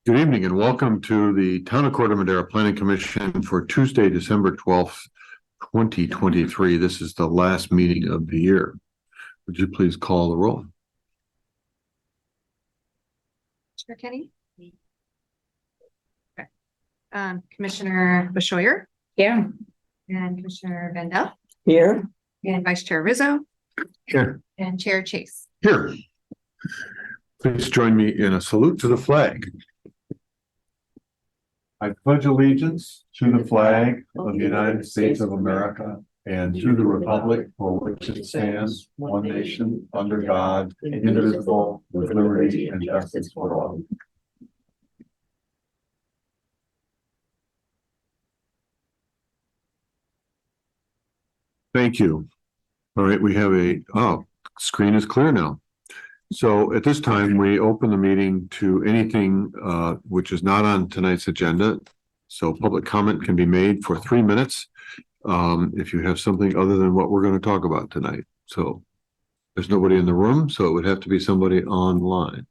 Good evening and welcome to the Town of Corte Madera Planning Commission for Tuesday, December 12th, 2023. This is the last meeting of the year. Would you please call the roll? Commissioner Kenny? Okay. Commissioner Beshoyer? Here. And Commissioner Vandell? Here. And Vice Chair Rizzo? Here. And Chair Chase? Here. Please join me in a salute to the flag. I pledge allegiance to the flag of the United States of America and to the republic for which it stands, one nation, under God, indivisible, with liberty and justice for all. Thank you. All right, we have screen is clear now. So at this time, we open the meeting to anything which is not on tonight's agenda. So public comment can be made for 3 minutes if you have something other than what we're going to talk about tonight. So there's nobody in the room, so it would have to be somebody online.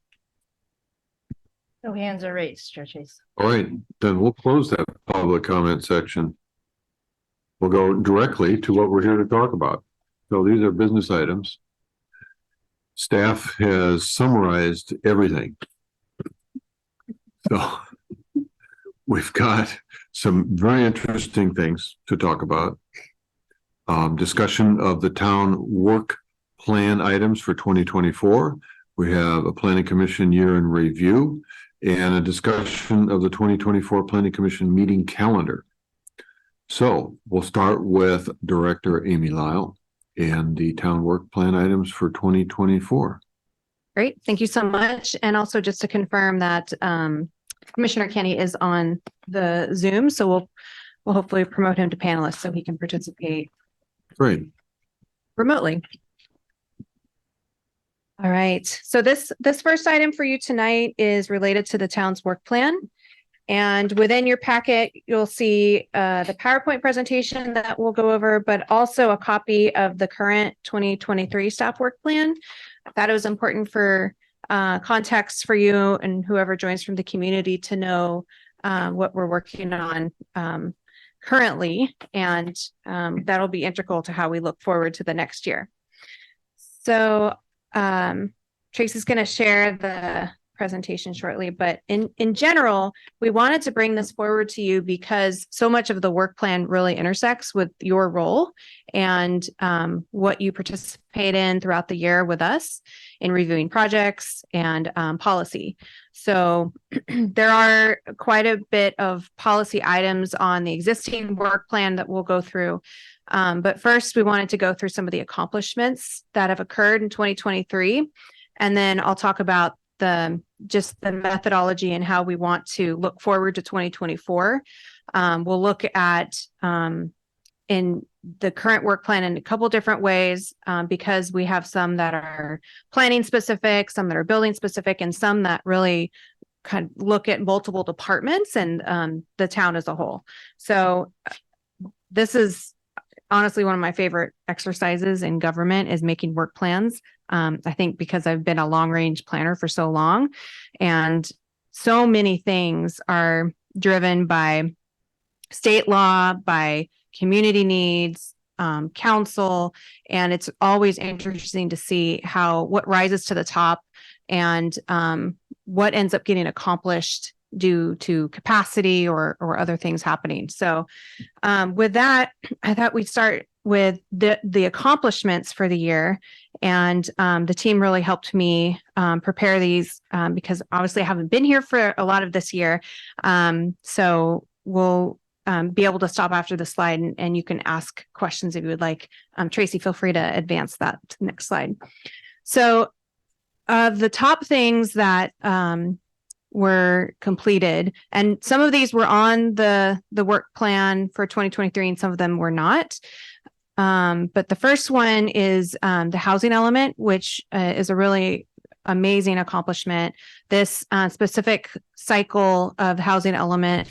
No hands are raised, churches. All right, then we'll close that public comment section. We'll go directly to what we're here to talk about. So these are business items. Staff has summarized everything. So we've got some very interesting things to talk about. Discussion of the town work plan items for 2024. We have a planning commission year in review and a discussion of the 2024 planning commission meeting calendar. So we'll start with Director Amy Lyle and the town work plan items for 2024. Great, thank you so much. And also just to confirm that Commissioner Kenny is on the Zoom, so we'll hopefully promote him to panelist so he can participate Great. remotely. All right, so this first item for you tonight is related to the town's work plan. And within your packet, you'll see the PowerPoint presentation that we'll go over, but also a copy of the current 2023 staff work plan. I thought it was important for context for you and whoever joins from the community to know what we're working on currently, and that'll be integral to how we look forward to the next year. So Tracy's going to share the presentation shortly, but in general, we wanted to bring this forward to you because so much of the work plan really intersects with your role and what you participate in throughout the year with us in reviewing projects and policy. So there are quite a bit of policy items on the existing work plan that we'll go through. But first, we wanted to go through some of the accomplishments that have occurred in 2023. And then I'll talk about just the methodology and how we want to look forward to 2024. We'll look at in the current work plan in a couple different ways because we have some that are planning specific, some that are building specific, and some that really kind of look at multiple departments and the town as a whole. So this is honestly one of my favorite exercises in government is making work plans. I think because I've been a long range planner for so long, and so many things are driven by state law, by community needs, council, and it's always interesting to see what rises to the top and what ends up getting accomplished due to capacity or other things happening. So with that, I thought we'd start with the accomplishments for the year. And the team really helped me prepare these because obviously I haven't been here for a lot of this year. So we'll be able to stop after the slide and you can ask questions if you would like. Tracy, feel free to advance that to the next slide. So the top things that were completed, and some of these were on the work plan for 2023 and some of them were not. But the first one is the housing element, which is a really amazing accomplishment. This specific cycle of housing element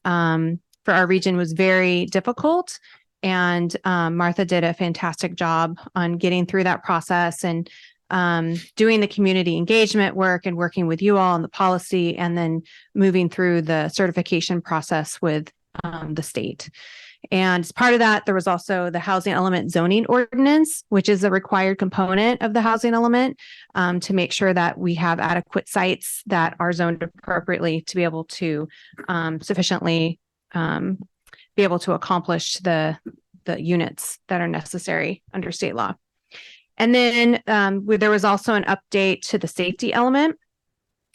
for our region was very difficult. And Martha did a fantastic job on getting through that process and doing the community engagement work and working with you all on the policy, and then moving through the certification process with the state. And as part of that, there was also the housing element zoning ordinance, which is a required component of the housing element, to make sure that we have adequate sites that are zoned appropriately to be able to sufficiently be able to accomplish the units that are necessary under state law. And then there was also an update to the safety element.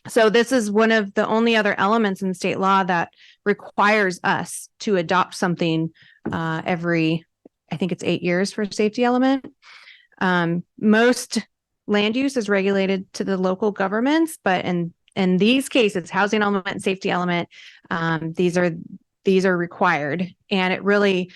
So this is one of the only other elements in state law that requires us to adopt something every, I think it's 8 years for safety element. Most land use is regulated to the local governments, but in these cases, housing element and safety element, these are required, and it really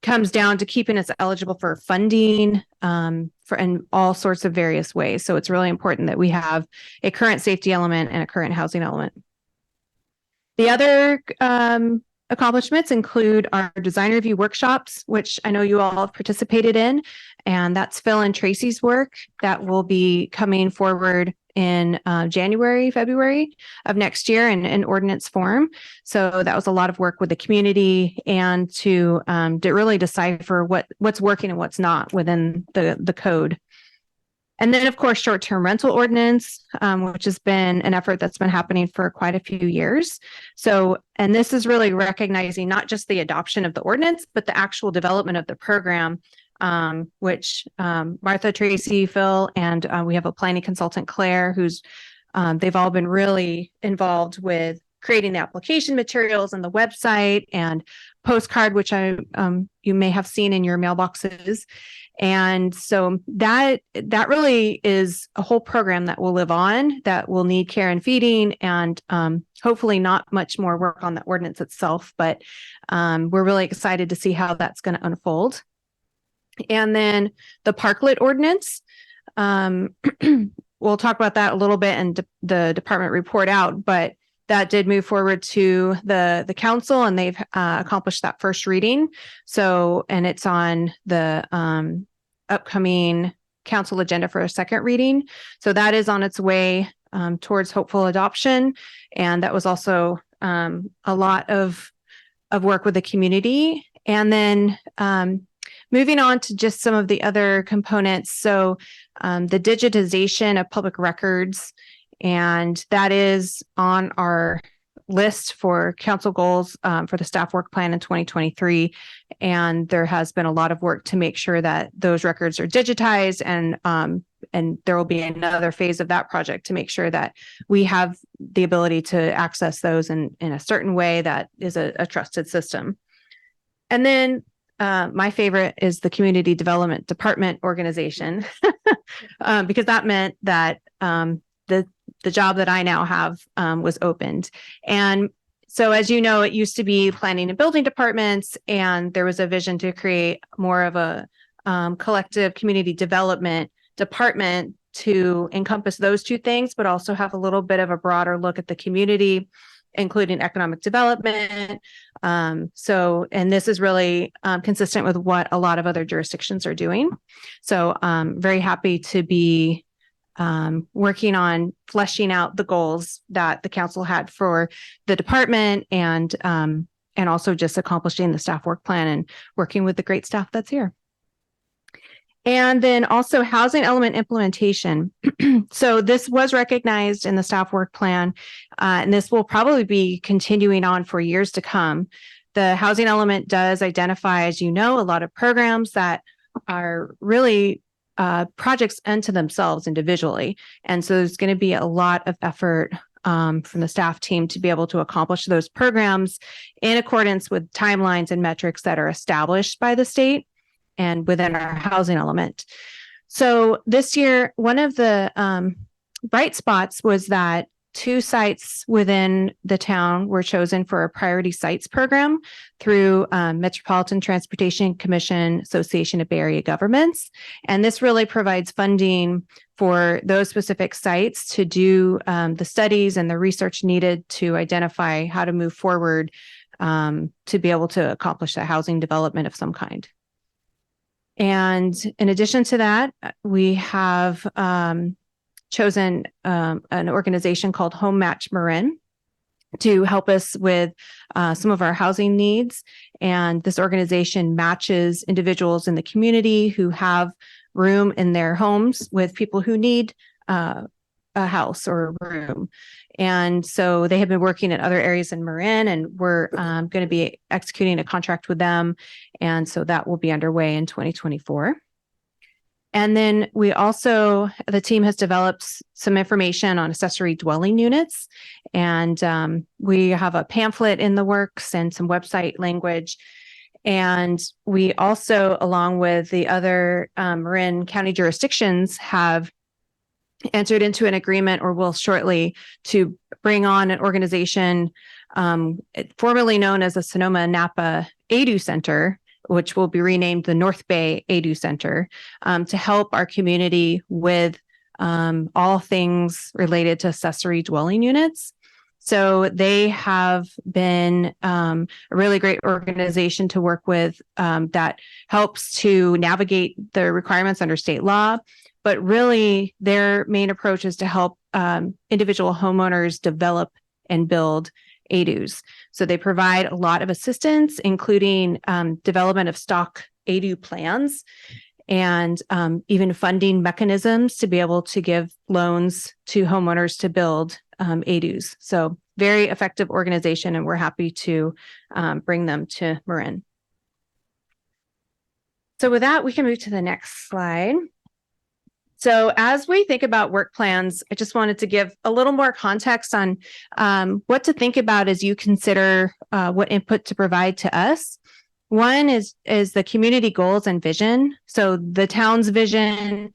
comes down to keeping us eligible for funding in all sorts of various ways. So it's really important that we have a current safety element and a current housing element. The other accomplishments include our design review workshops, which I know you all have participated in, and that's Phil and Tracy's work that will be coming forward in January, February of next year in ordinance form. So that was a lot of work with the community and to really decipher what's working and what's not within the code. And then, of course, short-term rental ordinance, which has been an effort that's been happening for quite a few years. So, and this is really recognizing not just the adoption of the ordinance, but the actual development of the program, which Martha, Tracy, Phil, and we have a planning consultant, Claire, who's they've all been really involved with creating the application materials and the website and postcard, which you may have seen in your mailboxes. And so that really is a whole program that will live on, that will need care and feeding, and hopefully not much more work on the ordinance itself, but we're really excited to see how that's going to unfold. And then the parklet ordinance, we'll talk about that a little bit and the department report out, but that did move forward to the council, and they've accomplished that first reading. So, and it's on the upcoming council agenda for a second reading. So that is on its way towards hopeful adoption. And that was also a lot of work with the community. And then moving on to just some of the other components. So the digitization of public records, and that is on our list for council goals for the staff work plan in 2023. And there has been a lot of work to make sure that those records are digitized, and there will be another phase of that project to make sure that we have the ability to access those in a certain way that is a trusted system. And then my favorite is the community development department organization, because that meant that the job that I now have was opened. And so, as you know, it used to be planning and building departments, and there was a vision to create more of a collective community development department to encompass those two things, but also have a little bit of a broader look at the community, including economic development. And this is really consistent with what a lot of other jurisdictions are doing. So I'm very happy to be working on fleshing out the goals that the council had for the department, and also just accomplishing the staff work plan and working with the great staff that's here. And then also housing element implementation. So this was recognized in the staff work plan, and this will probably be continuing on for years to come. The housing element does identify, as you know, a lot of programs that are really projects unto themselves individually. And so there's going to be a lot of effort from the staff team to be able to accomplish those programs in accordance with timelines and metrics that are established by the state and within our housing element. So this year, one of the bright spots was that 2 sites within the town were chosen for a priority sites program through Metropolitan Transportation Commission Association of Bay Area Governments. And this really provides funding for those specific sites to do the studies and the research needed to identify how to move forward to be able to accomplish a housing development of some kind. And in addition to that, we have chosen an organization called Home Match Marin to help us with some of our housing needs. And this organization matches individuals in the community who have room in their homes with people who need a house or a room. And so they have been working in other areas in Marin, and we're going to be executing a contract with them. And so that will be underway in 2024. And then we also, the team has developed some information on accessory dwelling units. And we have a pamphlet in the works and some website language. And we also, along with the other Marin County jurisdictions, have entered into an agreement, or will shortly, to bring on an organization formerly known as the Sonoma Napa ADU Center, which will be renamed the North Bay ADU Center, to help our community with all things related to accessory dwelling units. So they have been a really great organization to work with that helps to navigate the requirements under state law. But really, their main approach is to help individual homeowners develop and build ADUs. So they provide a lot of assistance, including development of stock ADU plans and even funding mechanisms to be able to give loans to homeowners to build ADUs. So very effective organization, and we're happy to bring them to Marin. So with that, we can move to the next slide. So as we think about work plans, I just wanted to give a little more context on what to think about as you consider what input to provide to us. One is the community goals and vision. So the town's vision,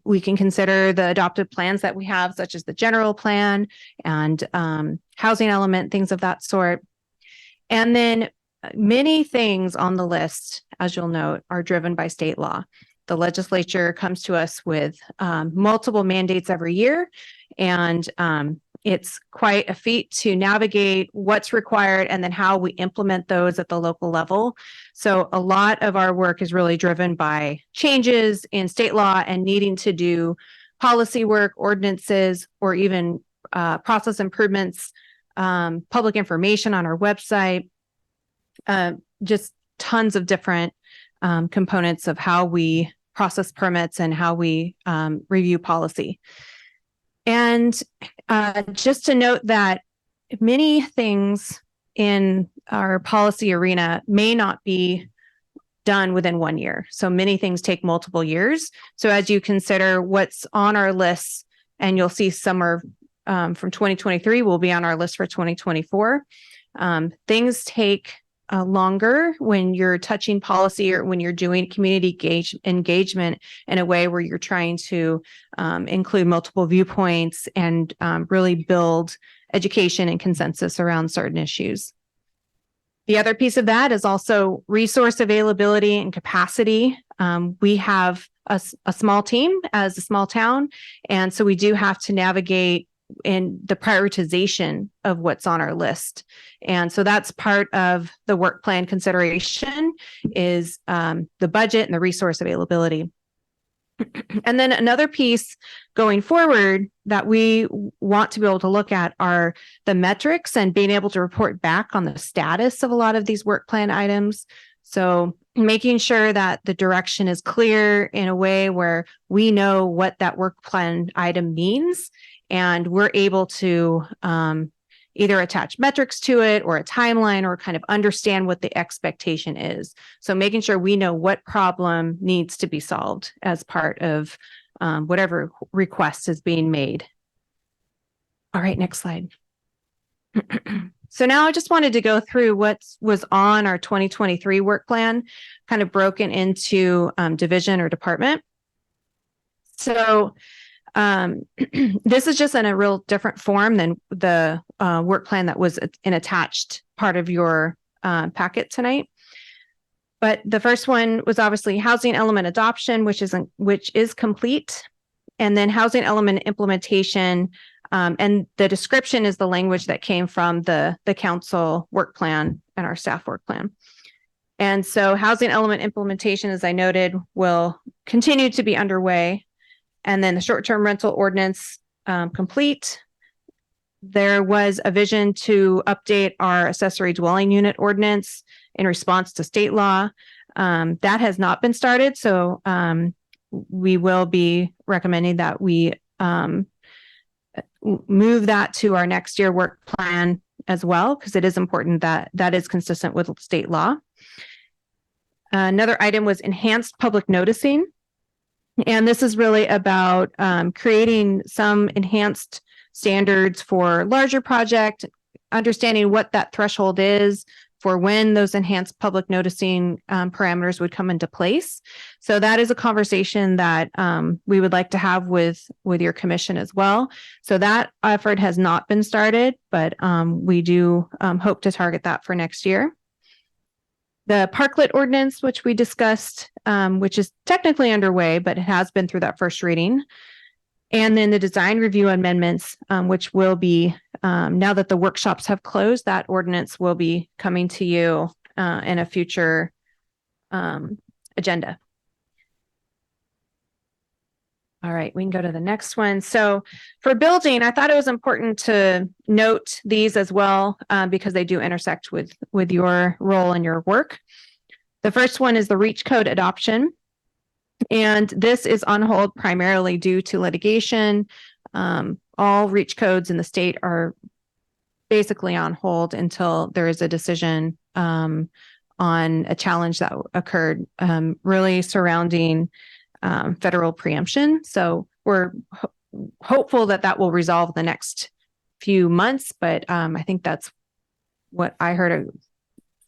we can consider the adopted plans that we have, such as the general plan and housing element, things of that sort. And then many things on the list, as you'll note, are driven by state law. The legislature comes to us with multiple mandates every year, and it's quite a feat to navigate what's required and then how we implement those at the local level. So a lot of our work is really driven by changes in state law and needing to do policy work, ordinances, or even process improvements, public information on our website, just tons of different components of how we process permits and how we review policy. And just to note that many things in our policy arena may not be done within 1 year. So many things take multiple years. So as you consider what's on our list, and you'll see some are from 2023 will be on our list for 2024. Things take longer when you're touching policy or when you're doing community engagement in a way where you're trying to include multiple viewpoints and really build education and consensus around certain issues. The other piece of that is also resource availability and capacity. We have a small team as a small town, and so we do have to navigate in the prioritization of what's on our list. And so that's part of the work plan consideration is the budget and the resource availability. And then another piece going forward that we want to be able to look at are the metrics and being able to report back on the status of a lot of these work plan items. So making sure that the direction is clear in a way where we know what that work plan item means, and we're able to either attach metrics to it or a timeline or kind of understand what the expectation is. So making sure we know what problem needs to be solved as part of whatever request is being made. All right, next slide. So now I just wanted to go through what was on our 2023 work plan, kind of broken into division or department. So this is just in a real different form than the work plan that was an attached part of your packet tonight. But the first one was obviously housing element adoption, which is complete, and then housing element implementation. And the description is the language that came from the council work plan and our staff work plan. And so housing element implementation, as I noted, will continue to be underway. And then the short-term rental ordinance complete. There was a vision to update our accessory dwelling unit ordinance in response to state law. That has not been started. So we will be recommending that we move that to our next year work plan as well, because it is important that that is consistent with state law. Another item was enhanced public noticing. And this is really about creating some enhanced standards for larger project, understanding what that threshold is for when those enhanced public noticing parameters would come into place. So that is a conversation that we would like to have with your commission as well. So that effort has not been started, but we do hope to target that for next year. The parklet ordinance, which we discussed, which is technically underway, but it has been through that first reading. And then the design review amendments, which will be, now that the workshops have closed, that ordinance will be coming to you in a future agenda. All right, we can go to the next one. So for building, I thought it was important to note these as well, because they do intersect with your role and your work. The first one is the REACH code adoption. And this is on hold primarily due to litigation. All REACH codes in the state are basically on hold until there is a decision on a challenge that occurred really surrounding federal preemption. So we're hopeful that that will resolve the next few months, but I think that's what I heard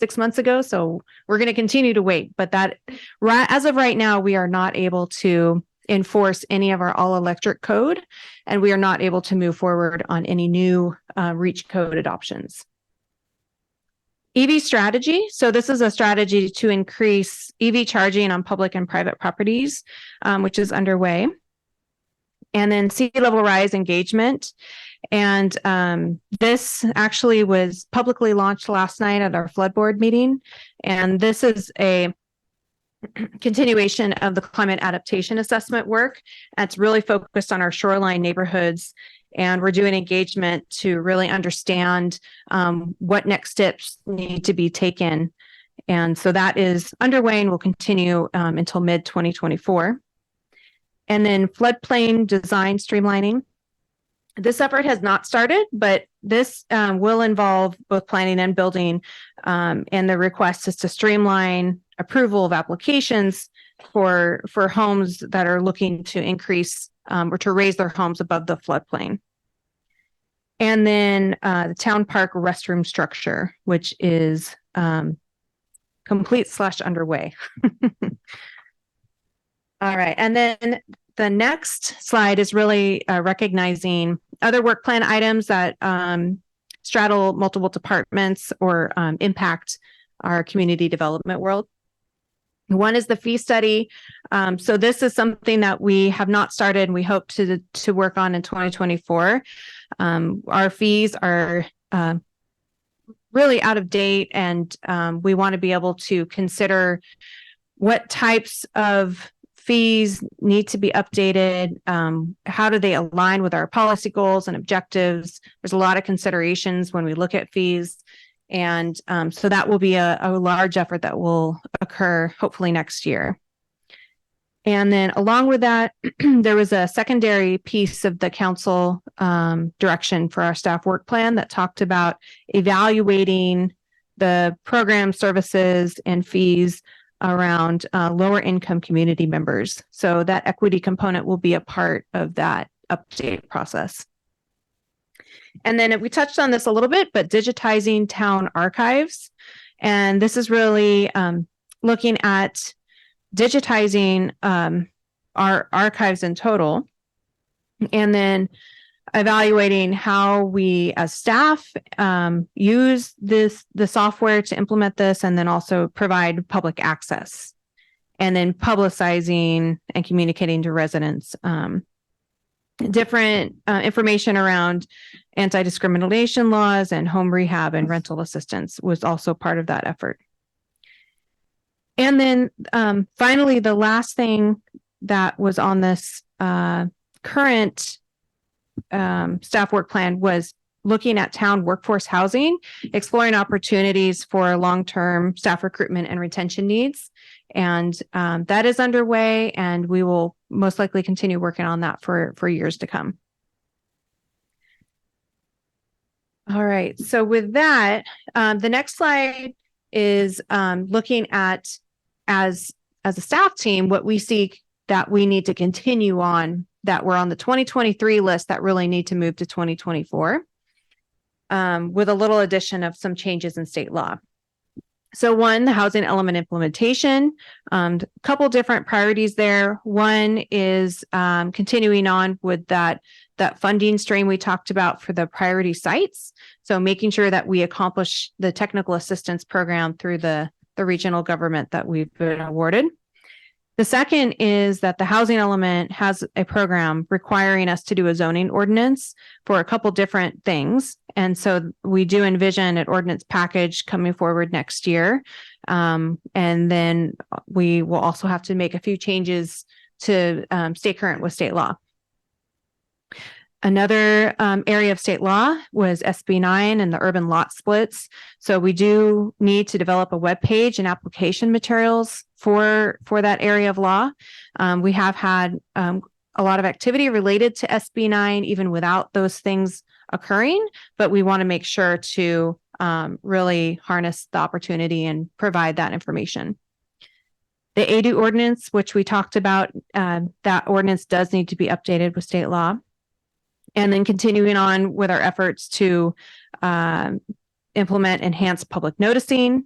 6 months ago. So we're going to continue to wait, but that as of right now, we are not able to enforce any of our all electric code, and we are not able to move forward on any new REACH code adoptions. EV strategy. So this is a strategy to increase EV charging on public and private properties, which is underway. And then sea level rise engagement. And this actually was publicly launched last night at our flood board meeting. And this is a continuation of the climate adaptation assessment work. It's really focused on our shoreline neighborhoods. And we're doing engagement to really understand what next steps need to be taken. And so that is underway and will continue until mid-2024. And then floodplain design streamlining. This effort has not started, but this will involve both planning and building. And the request is to streamline approval of applications for homes that are looking to increase or to raise their homes above the floodplain. And then the town park restroom structure, which is complete / underway. All right. And then the next slide is really recognizing other work plan items that straddle multiple departments or impact our community development world. One is the fee study. So this is something that we have not started and we hope to work on in 2024. Our fees are really out of date, and we want to be able to consider what types of fees need to be updated. How do they align with our policy goals and objectives? There's a lot of considerations when we look at fees. And so that will be a large effort that will occur hopefully next year. And then along with that, there was a secondary piece of the council direction for our staff work plan that talked about evaluating the program services and fees around lower income community members. So that equity component will be a part of that update process. And then we touched on this a little bit, but digitizing town archives. And this is really looking at digitizing our archives in total, and then evaluating how we as staff use the software to implement this, and then also provide public access, and then publicizing and communicating to residents different information around anti-discrimination laws and home rehab and rental assistance was also part of that effort. And then finally, the last thing that was on this current staff work plan was looking at town workforce housing, exploring opportunities for long-term staff recruitment and retention needs. And that is underway, and we will most likely continue working on that for years to come. All right. So with that, the next slide is looking at as a staff team, what we see that we need to continue on, that we're on the 2023 list that really need to move to 2024, with a little addition of some changes in state law. So one, the housing element implementation, a couple different priorities there. One is continuing on with that funding stream we talked about for the priority sites. So making sure that we accomplish the technical assistance program through the regional government that we've been awarded. The second is that the housing element has a program requiring us to do a zoning ordinance for a couple different things. And so we do envision an ordinance package coming forward next year. And then we will also have to make a few changes to stay current with state law. Another area of state law was SB 9 and the urban lot splits. So we do need to develop a web page and application materials for that area of law. We have had a lot of activity related to SB 9, even without those things occurring, but we want to make sure to really harness the opportunity and provide that information. The ADU ordinance, which we talked about, that ordinance does need to be updated with state law. And then continuing on with our efforts to implement enhanced public noticing,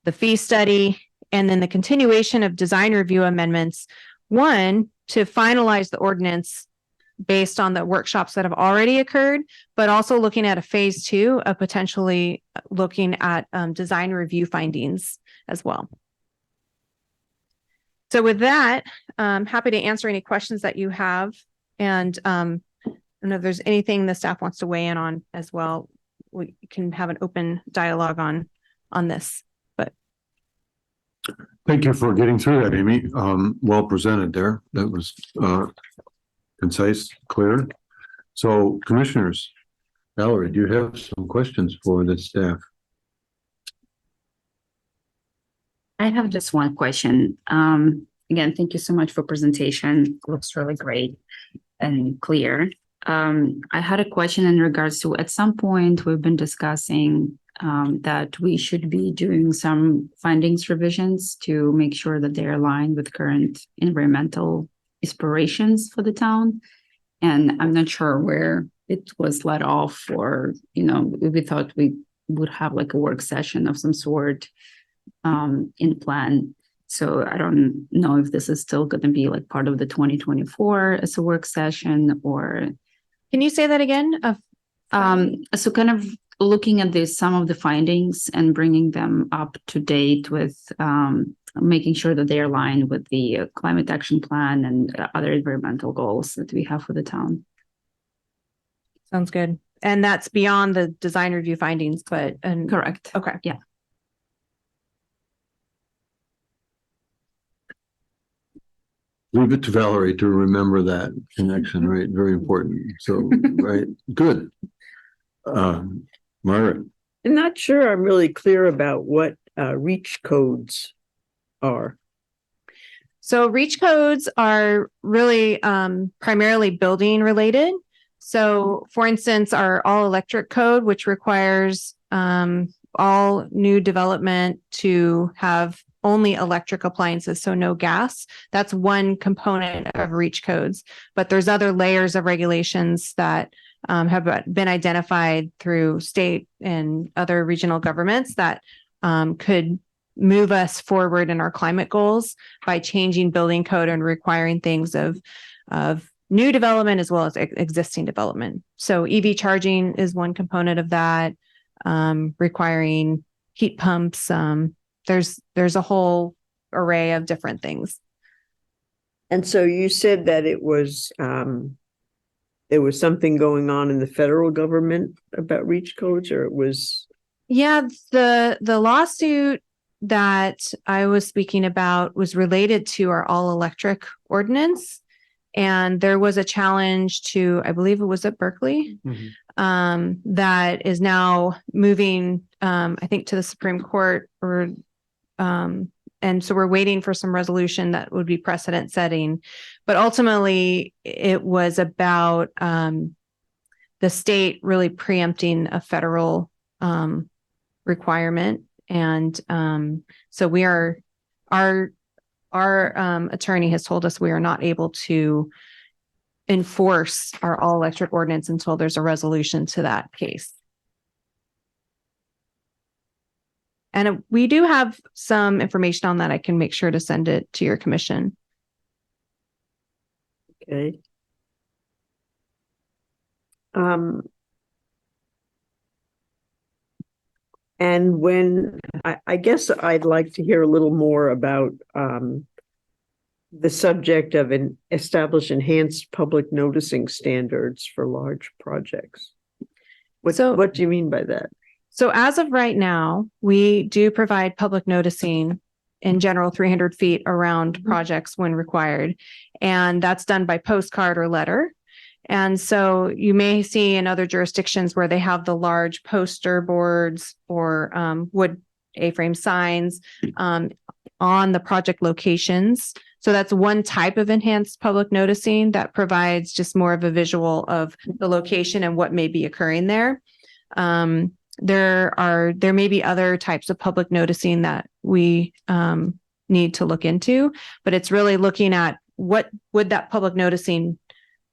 the fee study, and then the continuation of design review amendments. One, to finalize the ordinance based on the workshops that have already occurred, but also looking at a phase 2 of potentially looking at design review findings as well. So with that, I'm happy to answer any questions that you have. And I don't know if there's anything the staff wants to weigh in on as well. We can have an open dialogue on this, but. Thank you for getting through that, Amy. Well presented there. That was concise, clear. So commissioners, Valerie, do you have some questions for the staff? I have just one question. Again, thank you so much for presentation. Looks really great and clear. I had a question in regards to, at some point, we've been discussing that we should be doing some findings revisions to make sure that they're aligned with current environmental aspirations for the town. And I'm not sure where it was let off, or, we thought we would have like a work session of some sort in plan. So I don't know if this is still going to be like part of the 2024 as a work session, or. Can you say that again? So kind of looking at some of the findings and bringing them up to date with making sure that they're aligned with the climate action plan and other environmental goals that we have for the town. Sounds good. And that's beyond the design review findings, but. Correct. Okay. Yeah. Leave it to Valerie to remember that connection, right? Very important. So, right, good. Margaret. I'm not sure I'm really clear about what REACH codes are. So REACH codes are really primarily building related. So for instance, our all electric code, which requires all new development to have only electric appliances, so no gas. That's one component of REACH codes, but there's other layers of regulations that have been identified through state and other regional governments that could move us forward in our climate goals by changing building code and requiring things of new development as well as existing development. So EV charging is one component of that, requiring heat pumps. There's a whole array of different things. And so you said that it was there was something going on in the federal government about REACH codes, or it was. Yeah, the lawsuit that I was speaking about was related to our all electric ordinance. And there was a challenge to, I believe it was at Berkeley, that is now moving, I think, to the Supreme Court or, and so we're waiting for some resolution that would be precedent setting. But ultimately, it was about the state really preempting a federal requirement. And so we are, our attorney has told us we are not able to enforce our all electric ordinance until there's a resolution to that case. And we do have some information on that. I can make sure to send it to your commission. Okay. And when, I guess I'd like to hear a little more about the subject of establish enhanced public noticing standards for large projects. What do you mean by that? So as of right now, we do provide public noticing in general 300 feet around projects when required. And that's done by postcard or letter. And so you may see in other jurisdictions where they have the large poster boards or wood A-frame signs on the project locations. So that's one type of enhanced public noticing that provides just more of a visual of the location and what may be occurring there. There may be other types of public noticing that we need to look into, but it's really looking at what would that public noticing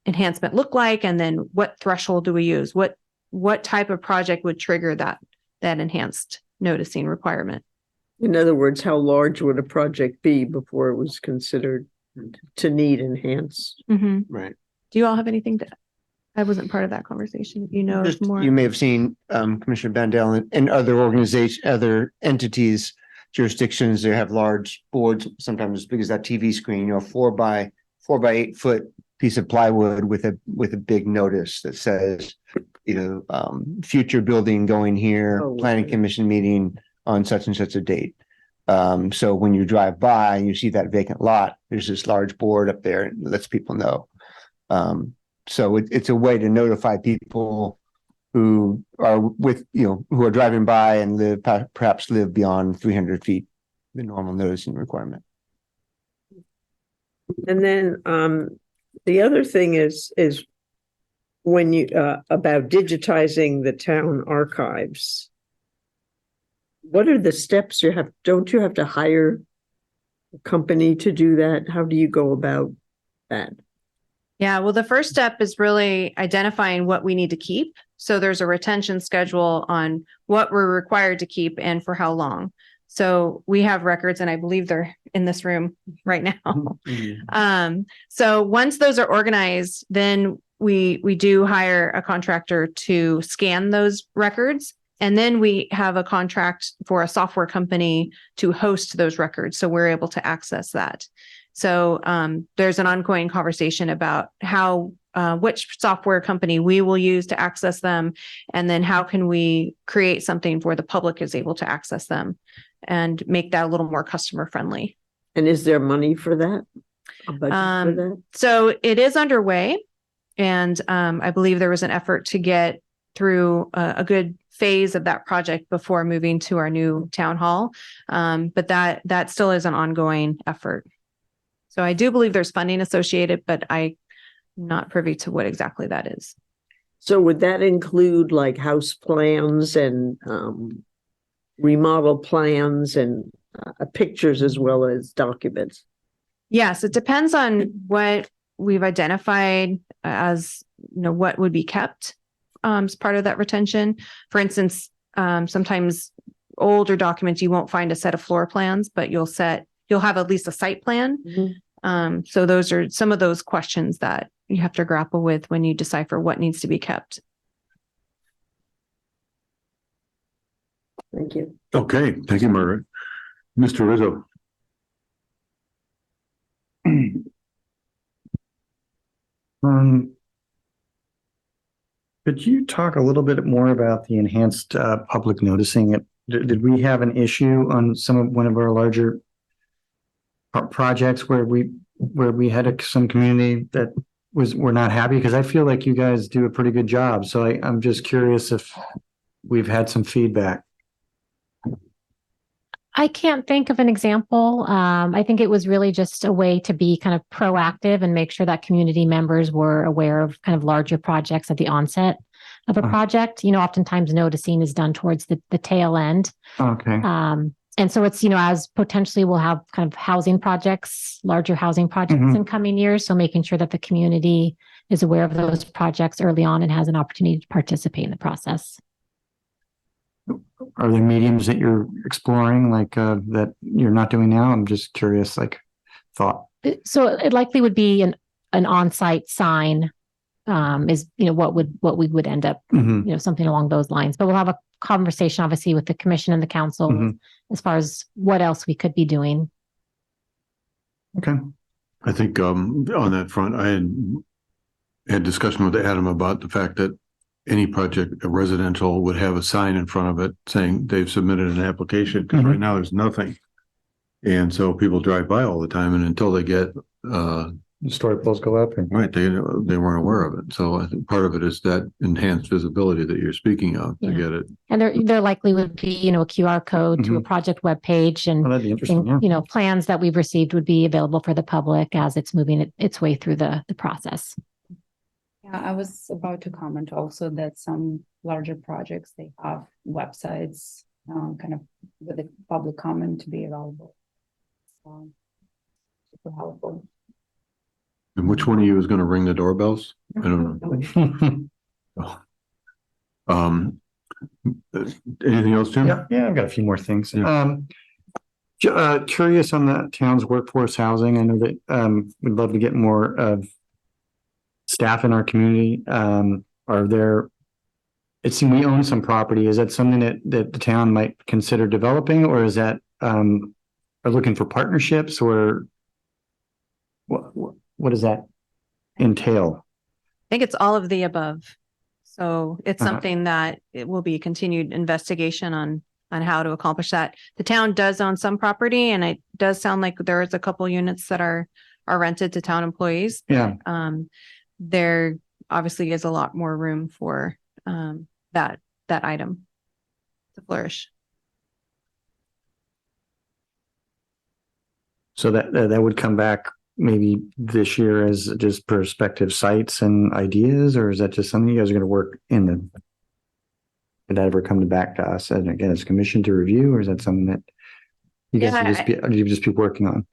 enhancement look like, and then what threshold do we use? What type of project would trigger that enhanced noticing requirement? In other words, how large would a project be before it was considered to need enhanced? Right. Do you all have anything to? I wasn't part of that conversation. You know Just, more. you may have seen Commissioner Bandel and other organizations, other entities, jurisdictions, they have large boards, sometimes as big as that TV screen, 4 by 8 foot piece of plywood with a big notice that says, future building going here, Oh, planning okay. commission meeting on such and such a date. So when you drive by and you see that vacant lot, there's this large board up there and lets people know. So it's a way to notify people who are who are driving by and perhaps live beyond 300 feet, the normal noticing requirement. And then the other thing is when you about digitizing the town archives. What are the steps you have? Don't you have to hire a company to do that? How do you go about that? Yeah, well, the first step is really identifying what we need to keep. So there's a retention schedule on what we're required to keep and for how long. So we have records, and I believe they're in this room right now. So once those are organized, then we do hire a contractor to scan those records. And then we have a contract for a software company to host those records. So we're able to access that. So there's an ongoing conversation about how which software company we will use to access them, and then how can we create something where the public is able to access them and make that a little more customer friendly. And is there money for that? A budget for that? So it is underway, and I believe there was an effort to get through a good phase of that project before moving to our new town hall. But that still is an ongoing effort. So I do believe there's funding associated, but I'm not privy to what exactly that is. So would that include like house plans and remodel plans and pictures as well as documents? Yes, it depends on what we've identified as, what would be kept as part of that retention. For instance, sometimes older documents, you won't find a set of floor plans, but you'll have at least a site plan. So those are some of those questions that you have to grapple with when you decipher what needs to be kept. Thank you. Okay, thank you, Margaret. Mr. Rizzo. Could you talk a little bit more about the enhanced public noticing? did we have an issue on one of our larger projects where we had some community that were not happy? Because I feel like you guys do a pretty good job. So I'm just curious if we've had some feedback. I can't think of an example. I think it was really just a way to be kind of proactive and make sure that community members were aware of kind of larger projects at the onset of a project. You know, oftentimes noticing is done towards the tail end. Okay. And so it's, you know, as potentially we'll have kind of housing projects, larger housing projects Mhm. in coming years. So making sure that the community is aware of those projects early on and has an opportunity to participate in the process. Are there mediums that you're exploring, like that you're not doing now? I'm just curious, like thought. So it likely would be an on-site sign, is, you know, what we would end up, Mhm. you know, something along those lines. But we'll have a conversation, obviously, with the commission and the council Mhm. as far as what else we could be doing. Okay. I think on that front, I had discussion with Adam about the fact that any project, a residential, would have a sign in front of it saying they've submitted an application, because right now there's nothing. And so people drive by all the time, and until they get Story poles go up and. right, they weren't aware of it. So I think part of it is that enhanced visibility that you're speaking of to Yeah. get it. And there likely would be, you know, a QR code to a project webpage, Oh, and that'd be interesting. Yeah. you know, plans that we've received would be available for the public as it's moving its way through the process. Yeah, I was about to comment also that some larger projects, they have websites, kind of with the public comment to be available. So, super helpful. And which one of you is going to ring the doorbells? I don't know. Anything else, Jim? Yeah, I've got a few more things. Yeah. Curious on the town's workforce housing. I know that we'd love to get more of staff in our community. Are there? It seems we own some property. Is that something that the town might consider developing, or is that are looking for partnerships, or what does that entail? I think it's all of the above. So it's Uh-huh. something that it will be a continued investigation on how to accomplish that. The town does own some property, and it does sound like there is a couple units that are rented to town employees. Yeah. There obviously is a lot more room for that item to flourish. So that would come back maybe this year as just prospective sites and ideas, or is that just something you guys are going to work in the? Did that ever come back to us and again as commission to review, or is that something that you guys you just be working on?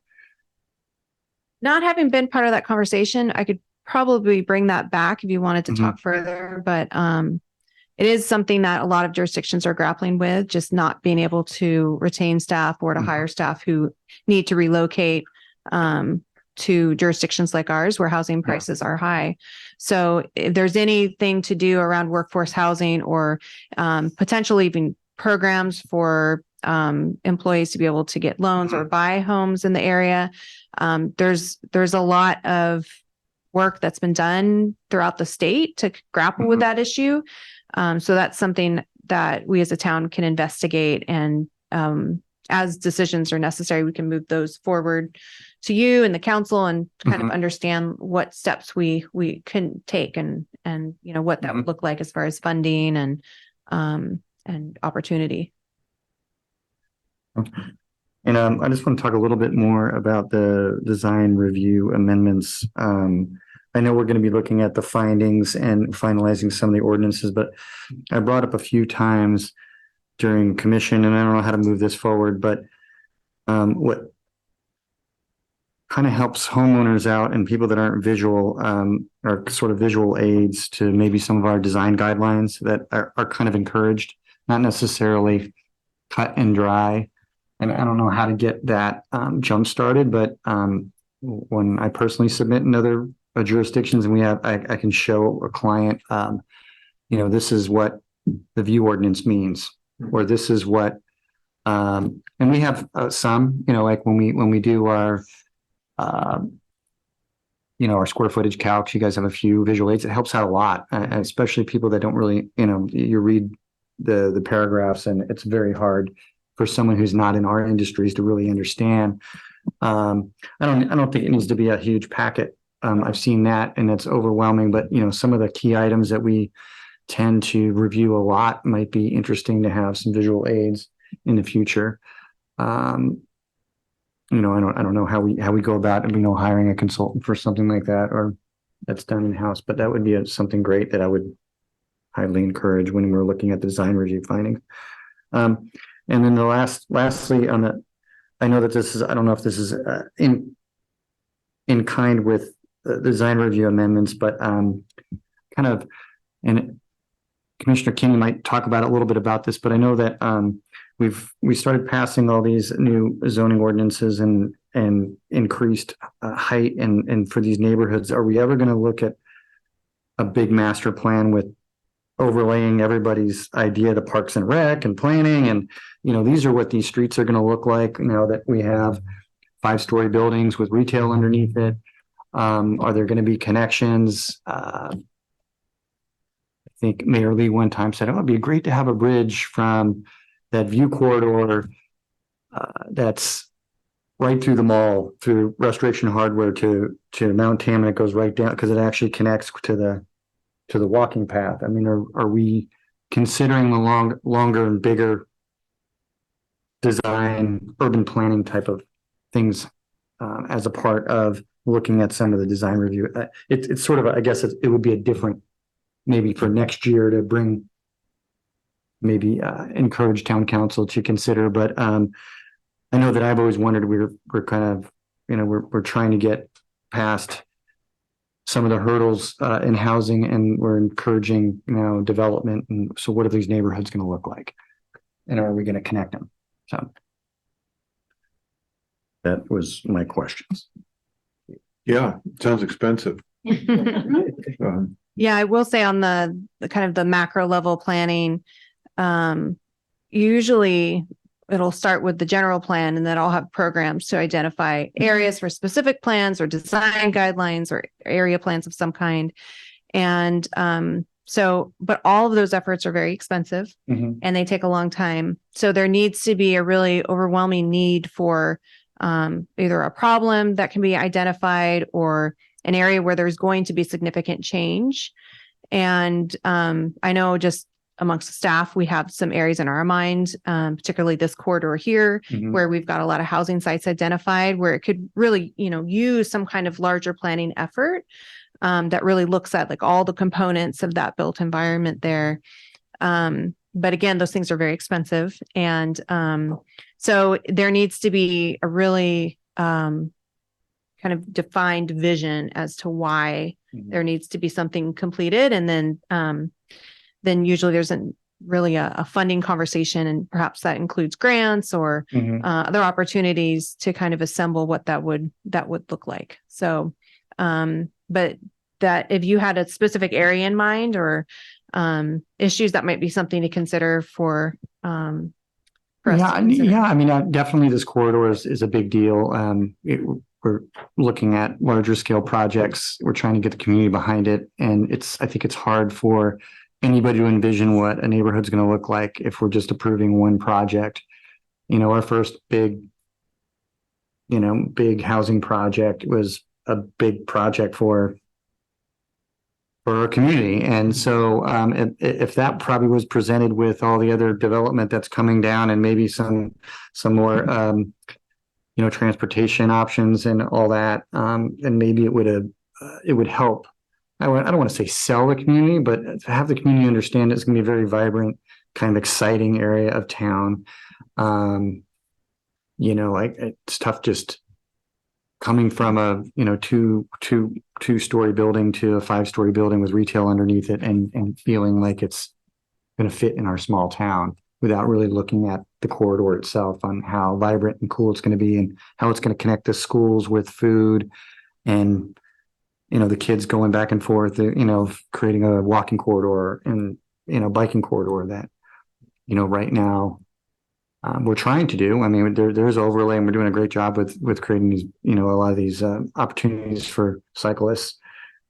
Not having been part of that conversation, I could probably bring that back if you wanted to Mhm. talk further, but it is something that a lot of jurisdictions are grappling with, just not being able to retain staff or to Mhm. hire staff who need to relocate to jurisdictions like ours where housing prices are high. So if there's anything to do around workforce housing or potentially even programs for employees to be able to get loans or buy homes in the area, there's a lot of work that's been done throughout the state to grapple with that issue. So that's something that we as a town can investigate, and as decisions are necessary, we can move those forward to you and the council and kind of understand what steps we can take and you know what that would look like as far as funding and opportunity. And I just want to talk a little bit more about the design review amendments. I know we're going to be looking at the findings and finalizing some of the ordinances, but I brought up a few times during commission, and I don't know how to move this forward, but what kind of helps homeowners out and people that aren't visual are sort of visual aids to maybe some of our design guidelines that are kind of encouraged, not necessarily cut and dry. And I don't know how to get that jump started, but when I personally submit in other jurisdictions and I can show a client, you know, this is what the view ordinance means, or this is what, and we have some, you know, like when we do our, you know, our square footage calcs, you guys have a few visual aids. It helps out a lot, especially people that don't really, you know, you read the paragraphs, and it's very hard for someone who's not in our industries to really understand. I don't think it needs to be a huge packet. I've seen that and it's overwhelming, but some of the key items that we tend to review a lot might be interesting to have some visual aids in the future. I don't know how we go about, hiring a consultant for something like that, or that's done in-house, but that would be something great that I would highly encourage when we're looking at the design review findings. And then lastly on the, I know that this is, I don't know if this is in kind with the design review amendments, but kind of, and Commissioner King might talk about a little bit about this, but I know that we started passing all these new zoning ordinances and increased height and for these neighborhoods. Are we ever going to look at a big master plan with overlaying everybody's idea, the parks and rec and planning? And, these are what these streets are going to look like now that we have 5-story buildings with retail underneath it. Are there going to be connections? I think Mayor Lee one time said, it'd be great to have a bridge from that view corridor that's right through the mall, through Restoration Hardware to Mount Tam, and it goes right down because it actually connects to the walking path. I mean, are we considering the longer and bigger design, urban planning type of things as a part of looking at some of the design review? It's sort of, I guess it would be a different, maybe for next year to bring, maybe encourage town council to consider. But I know that I've always wondered, we're kind of, we're trying to get past some of the hurdles in housing, and we're encouraging, development. And so what are these neighborhoods going to look like? And are we going to connect them? So that was my questions. Yeah, sounds expensive. Um, Yeah, I will say on the kind of the macro level planning, usually it'll start with the general plan, and then I'll have programs to identify areas for specific plans or design guidelines or area plans of some kind. And but all of those efforts are very expensive and they take a long time. So there needs to be a really overwhelming need for either a problem that can be identified or an area where there's going to be significant change. And I know just amongst the staff, we have some areas in our mind, particularly this corridor here, where we've got a lot of housing sites identified where it could really, use some kind of larger planning effort that really looks at like all the components of that built environment there. But again, those things are very expensive. And so there needs to be a really kind of defined vision as to why there needs to be something completed. And then usually there's really a funding conversation, and perhaps that includes grants or other opportunities to kind of assemble what that would look like. So, but that if you had a specific area in mind or issues, that might be something to consider for us to consider. Yeah. I mean, definitely this corridor is a big deal. We're looking at larger scale projects. We're trying to get the community behind it. And I think it's hard for anybody to envision what a neighborhood's going to look like if we're just approving one project. Our first big housing project was a big project for our community. And so if that probably was presented with all the other development that's coming down and maybe some more transportation options and all that, and maybe it would help. I don't want to say sell the community, but to have the community understand it's going to be a very vibrant, kind of exciting area of town. It's tough just coming from a two-story building to a 5-story building with retail underneath it and feeling like it's going to fit in our small town without really looking at the corridor itself on how vibrant and cool it's going to be and how it's going to connect the schools with food and the kids going back and forth, creating a walking corridor and biking corridor that right now we're trying to do. I mean, there's overlay, and we're doing a great job with creating these, a lot of these opportunities for cyclists.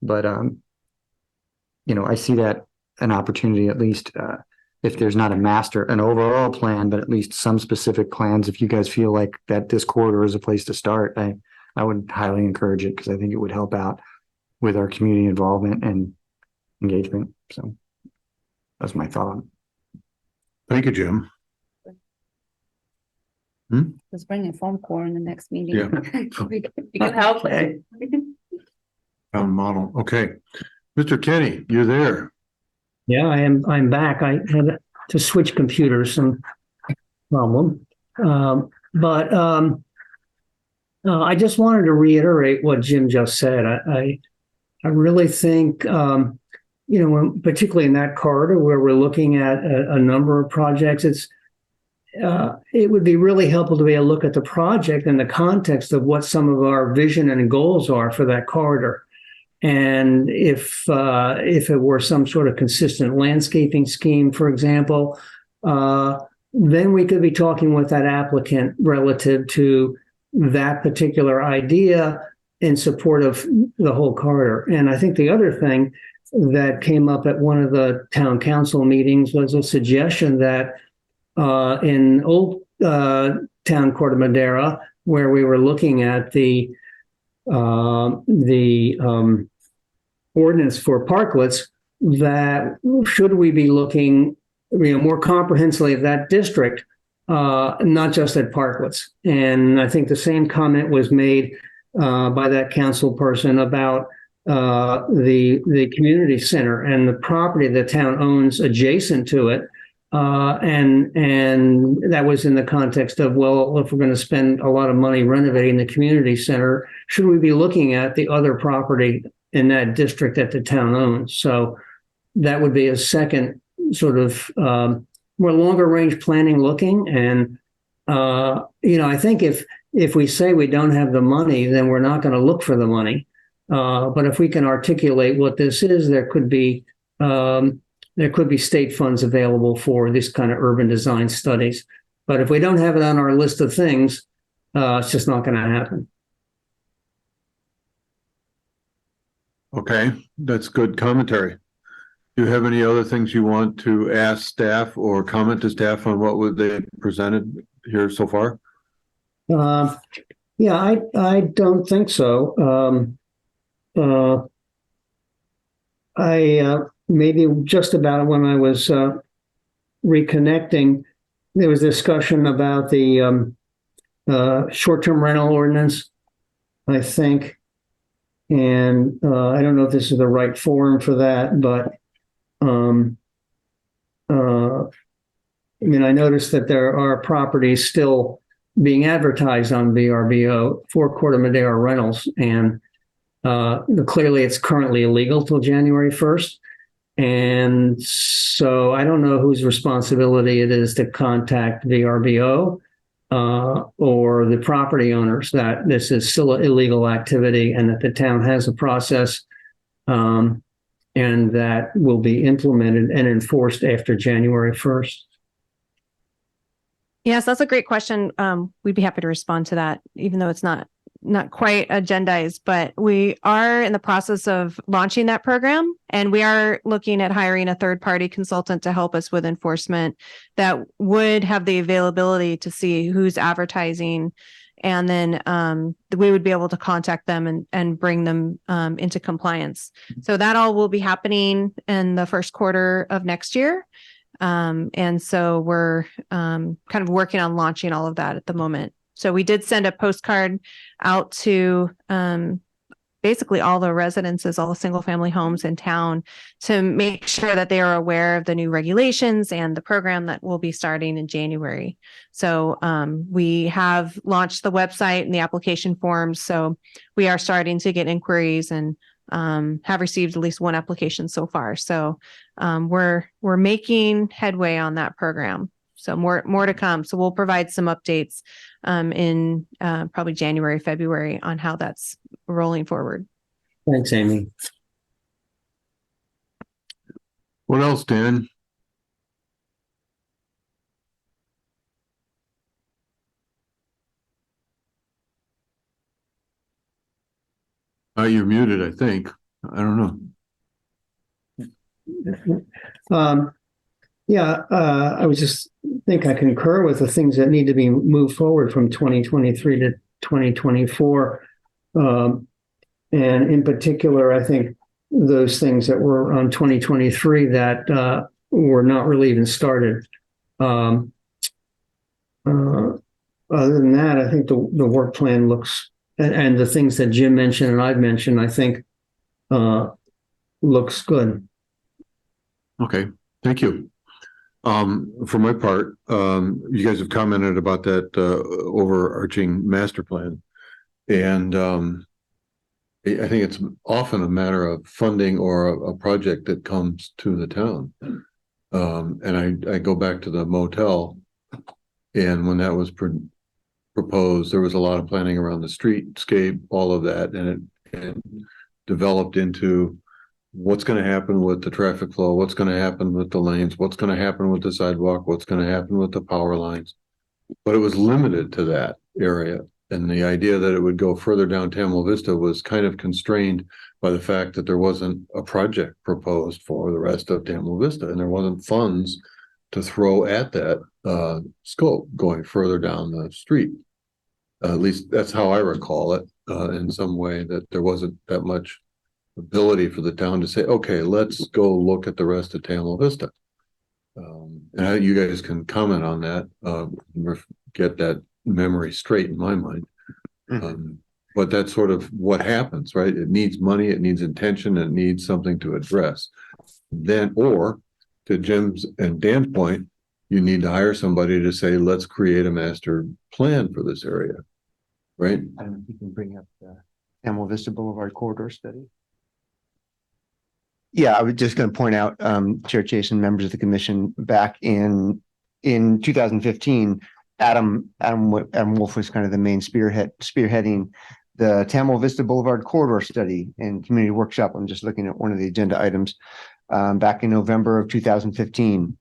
But I see that an opportunity, at least if there's not an overall plan, but at least some specific plans, if you guys feel like that this corridor is a place to start, I would highly encourage it because I think it would help out with our community involvement and engagement. So that's my thought. Thank you, Jim. Let's bring a phone core in the next meeting. Yeah. You can help. Okay. Model. Okay. Mr. Kenny, you're there. Yeah, I'm back. I had to switch computers, some problem. I just wanted to reiterate what Jim just said. I really think, particularly in that corridor where we're looking at a number of projects, it would be really helpful to be able to look at the project in the context of what some of our vision and goals are for that corridor. And if it were some sort of consistent landscaping scheme, for example, then we could be talking with that applicant relative to that particular idea in support of the whole corridor. And I think the other thing that came up at one of the town council meetings was a suggestion that in Old Town Corte Madera, where we were looking at the ordinance for parklets, that should we be looking more comprehensively at that district, not just at parklets. And I think the same comment was made by that council person about the community center and the property the town owns adjacent to it. And that was in the context of, well, if we're going to spend a lot of money renovating the community center, should we be looking at the other property in that district that the town owns? So that would be a second sort of more longer range planning looking. And, I think if we say we don't have the money, then we're not going to look for the money. But if we can articulate what this is, there could be state funds available for this kind of urban design studies. But if we don't have it on our list of things, it's just not going to happen. Okay, that's good commentary. Do you have any other things you want to ask staff or comment to staff on what they presented here so far? Yeah, I don't think so. I maybe just about when I was reconnecting, there was discussion about the short-term rental ordinance, I think. And I don't know if this is the right forum for that, but I noticed that there are properties still being advertised on VRBO for Corte Madera rentals, and clearly it's currently illegal till January 1st. And so I don't know whose responsibility it is to contact VRBO or the property owners that this is still an illegal activity and that the town has a process and that will be implemented and enforced after January 1st. Yes, that's a great question. We'd be happy to respond to that, even though it's not quite agendized, but we are in the process of launching that program, and we are looking at hiring a third-party consultant to help us with enforcement that would have the availability to see who's advertising, and then we would be able to contact them and bring them into compliance. So that all will be happening in the first quarter of next year. And so we're kind of working on launching all of that at the moment. So we did send a postcard out to basically all the residences, all the single family homes in town, to make sure that they are aware of the new regulations and the program that will be starting in January. So we have launched the website and the application forms. So we are starting to get inquiries and have received at least one application so far. So we're making headway on that program. So more to come. So we'll provide some updates in probably January, February on how that's rolling forward. Thanks, Amy. What else, Dan? You're muted, I think. I don't know. Yeah, I was just think I concur with the things that need to be moved forward from 2023 to 2024. And in particular, I think those things that were on 2023 that were not really even started. Um, Other than that, I think the work plan looks, and the things that Jim mentioned and I've mentioned, I think looks good. Okay, thank you. For my part, you guys have commented about that overarching master plan. And I think it's often a matter of funding or a project that comes to the town. And I go back to the motel, and when that was proposed, there was a lot of planning around the streetscape, all of that, and it developed into what's going to happen with the traffic flow, what's going to happen with the lanes, what's going to happen with the sidewalk, what's going to happen with the power lines. But it was limited to that area. And the idea that it would go further down Tamil Vista was kind of constrained by the fact that there wasn't a project proposed for the rest of Tamil Vista, and there wasn't funds to throw at that scope going further down the street. At least that's how I recall it, in some way, that there wasn't that much ability for the town to say, okay, let's go look at the rest of Tamil Vista. And you guys can comment on that, get that memory straight in my mind. But that's sort of what happens, right? It needs money, it needs intention, and it needs something to address. Then, or to Jim's and Dan's point, you need to hire somebody to say, let's create a master plan for this area, right? I don't know if you can bring up the Tamil Vista Boulevard corridor study. Yeah, I was just going to point out, Chair Chase and members of the commission, back in 2015, Adam Wolf was kind of the main spearheading the Tamil Vista Boulevard corridor study and community workshop. I'm just looking at one of the agenda items back in November of 2015,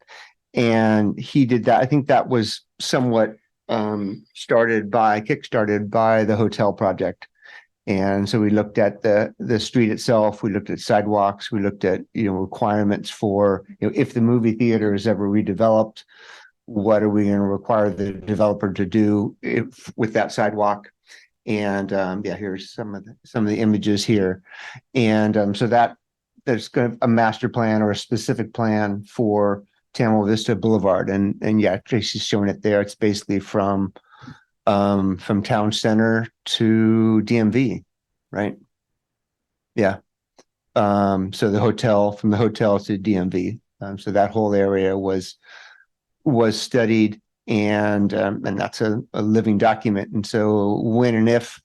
and he did that. I think that was somewhat kickstarted by the hotel project. And so we looked at the street itself, we looked at sidewalks, we looked at, requirements for, if the movie theater is ever redeveloped, what are we going to require the developer to do with that sidewalk? And here's some of the images here. And so that there's going to a master plan or a specific plan for Tamil Vista Boulevard. And yeah, Tracy's showing it there. It's basically from town center to DMV, right? Yeah. So from the hotel to DMV. So that whole area was studied, and that's a living document. And so when and if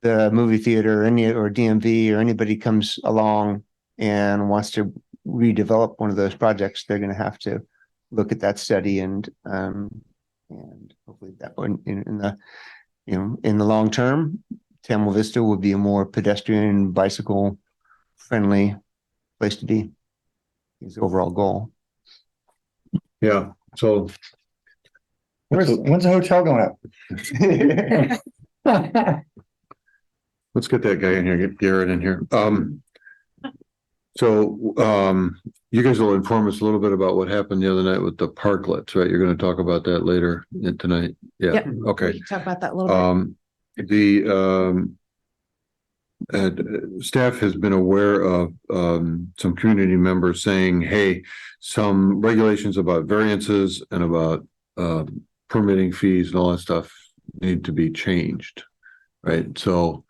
the movie theater or DMV or anybody comes along and wants to redevelop one of those projects, they're going to have to look at that study and hopefully that one in the long term, Tamil Vista will be a more pedestrian, bicycle friendly place to be. Is the overall goal. Yeah. So When's the hotel going up? let's get that guy in here, get Garrett in here. You guys will inform us a little bit about what happened the other night with the parklets, right? You're going to talk about that later tonight. Yeah. Yep. Okay. We can talk about that a little bit. Staff has been aware of some community members saying, hey, some regulations about variances and about permitting fees and all that stuff need to be changed, right? So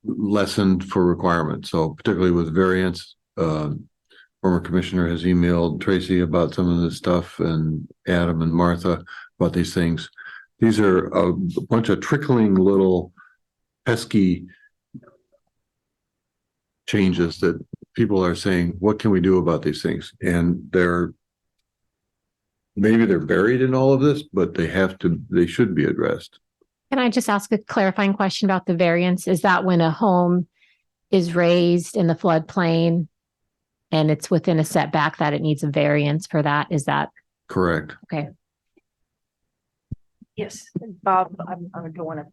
lessened for requirements. So particularly with variance, former commissioner has emailed Tracy about some of this stuff, and Adam and Martha about these things. These are a bunch of trickling little pesky changes that people are saying, what can we do about these things? And maybe they're buried in all of this, but they should be addressed. Can I just ask a clarifying question about the variance? Is that when a home is raised in the floodplain and it's within a setback that it needs a variance for that? Is that Correct. okay? Yes, Bob, I don't want to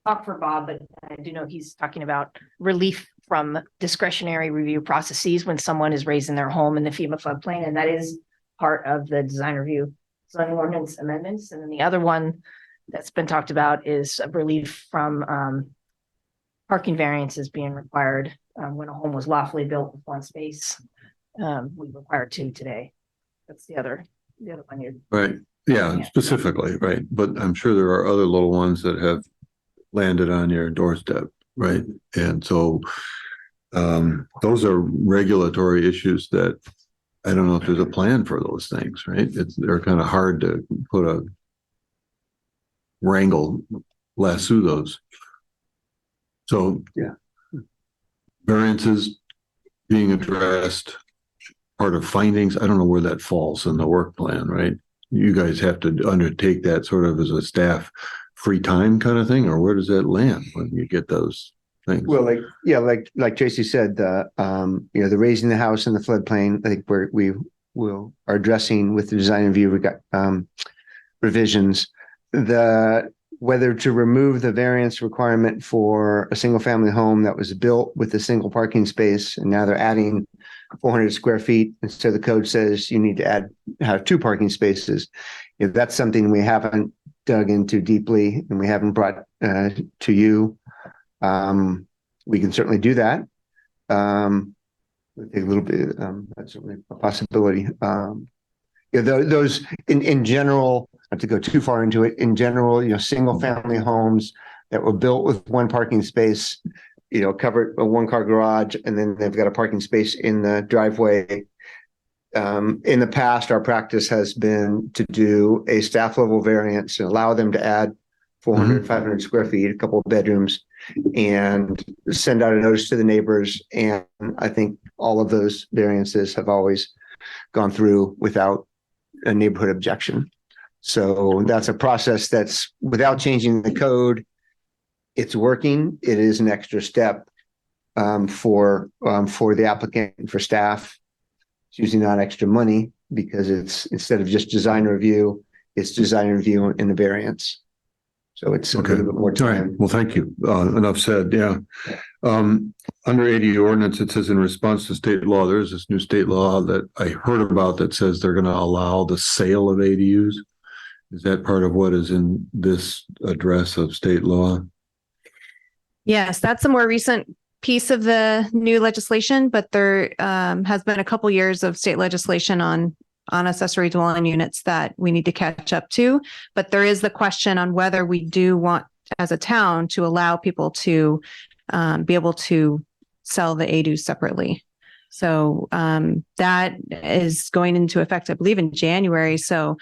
talk for Bob, but I do know he's talking about relief from discretionary review processes when someone is raising their home in the FEMA floodplain, and that is part of the design review zoning ordinance amendments. And then the other one that's been talked about is a relief from parking variances being required when a home was lawfully built with one space. We require two today. That's the other one you're. Right, yeah, Yeah. specifically, right, but I'm sure there are other little ones that have landed on your doorstep, right? And so those are regulatory issues that I don't know if there's a plan for those things, right? They're kind of hard to put a lasso those. So Yeah. variances being addressed, part of findings, I don't know where that falls in the work plan, right? You guys have to undertake that sort of as a staff free time kind of thing, or where does that land when you get those things? Well, like Tracy said, the raising the house in the floodplain, I think we are addressing with the design review, we got revisions. Whether to remove the variance requirement for a single family home that was built with a single parking space, and now they're adding 400 square feet. And so the code says you need to have 2 parking spaces. If that's something we haven't dug into deeply and we haven't brought to you, we can certainly do that. It'll take a little bit, that's certainly a possibility. Those in general, not to go too far into it, in general, single family homes that were built with 1 parking space, covered a 1-car garage, and then they've got a parking space in the driveway. In the past, our practice has been to do a staff level variance and allow them to add 400, 500 square feet, a couple of bedrooms, and send out a notice to the neighbors. And I think all of those variances have always gone through without a neighborhood objection. So that's a process that's without changing the code. It's working. It is an extra step for the applicant and for staff. It's usually not extra money because it's instead of just design review, it's design review and a variance. So it's a little bit more All right. time. Well, thank you. Enough said. Yeah. Under ADU ordinance, it says in response to state law, there's this new state law that I heard about that says they're going to allow the sale of ADUs. Is that part of what is in this address of state law? Yes, that's a more recent piece of the new legislation, but there has been a couple years of state legislation on accessory dwelling units that we need to catch up to. But there is the question on whether we do want, as a town, to allow people to be able to sell the ADUs separately. So that is going into effect, I believe, in January. So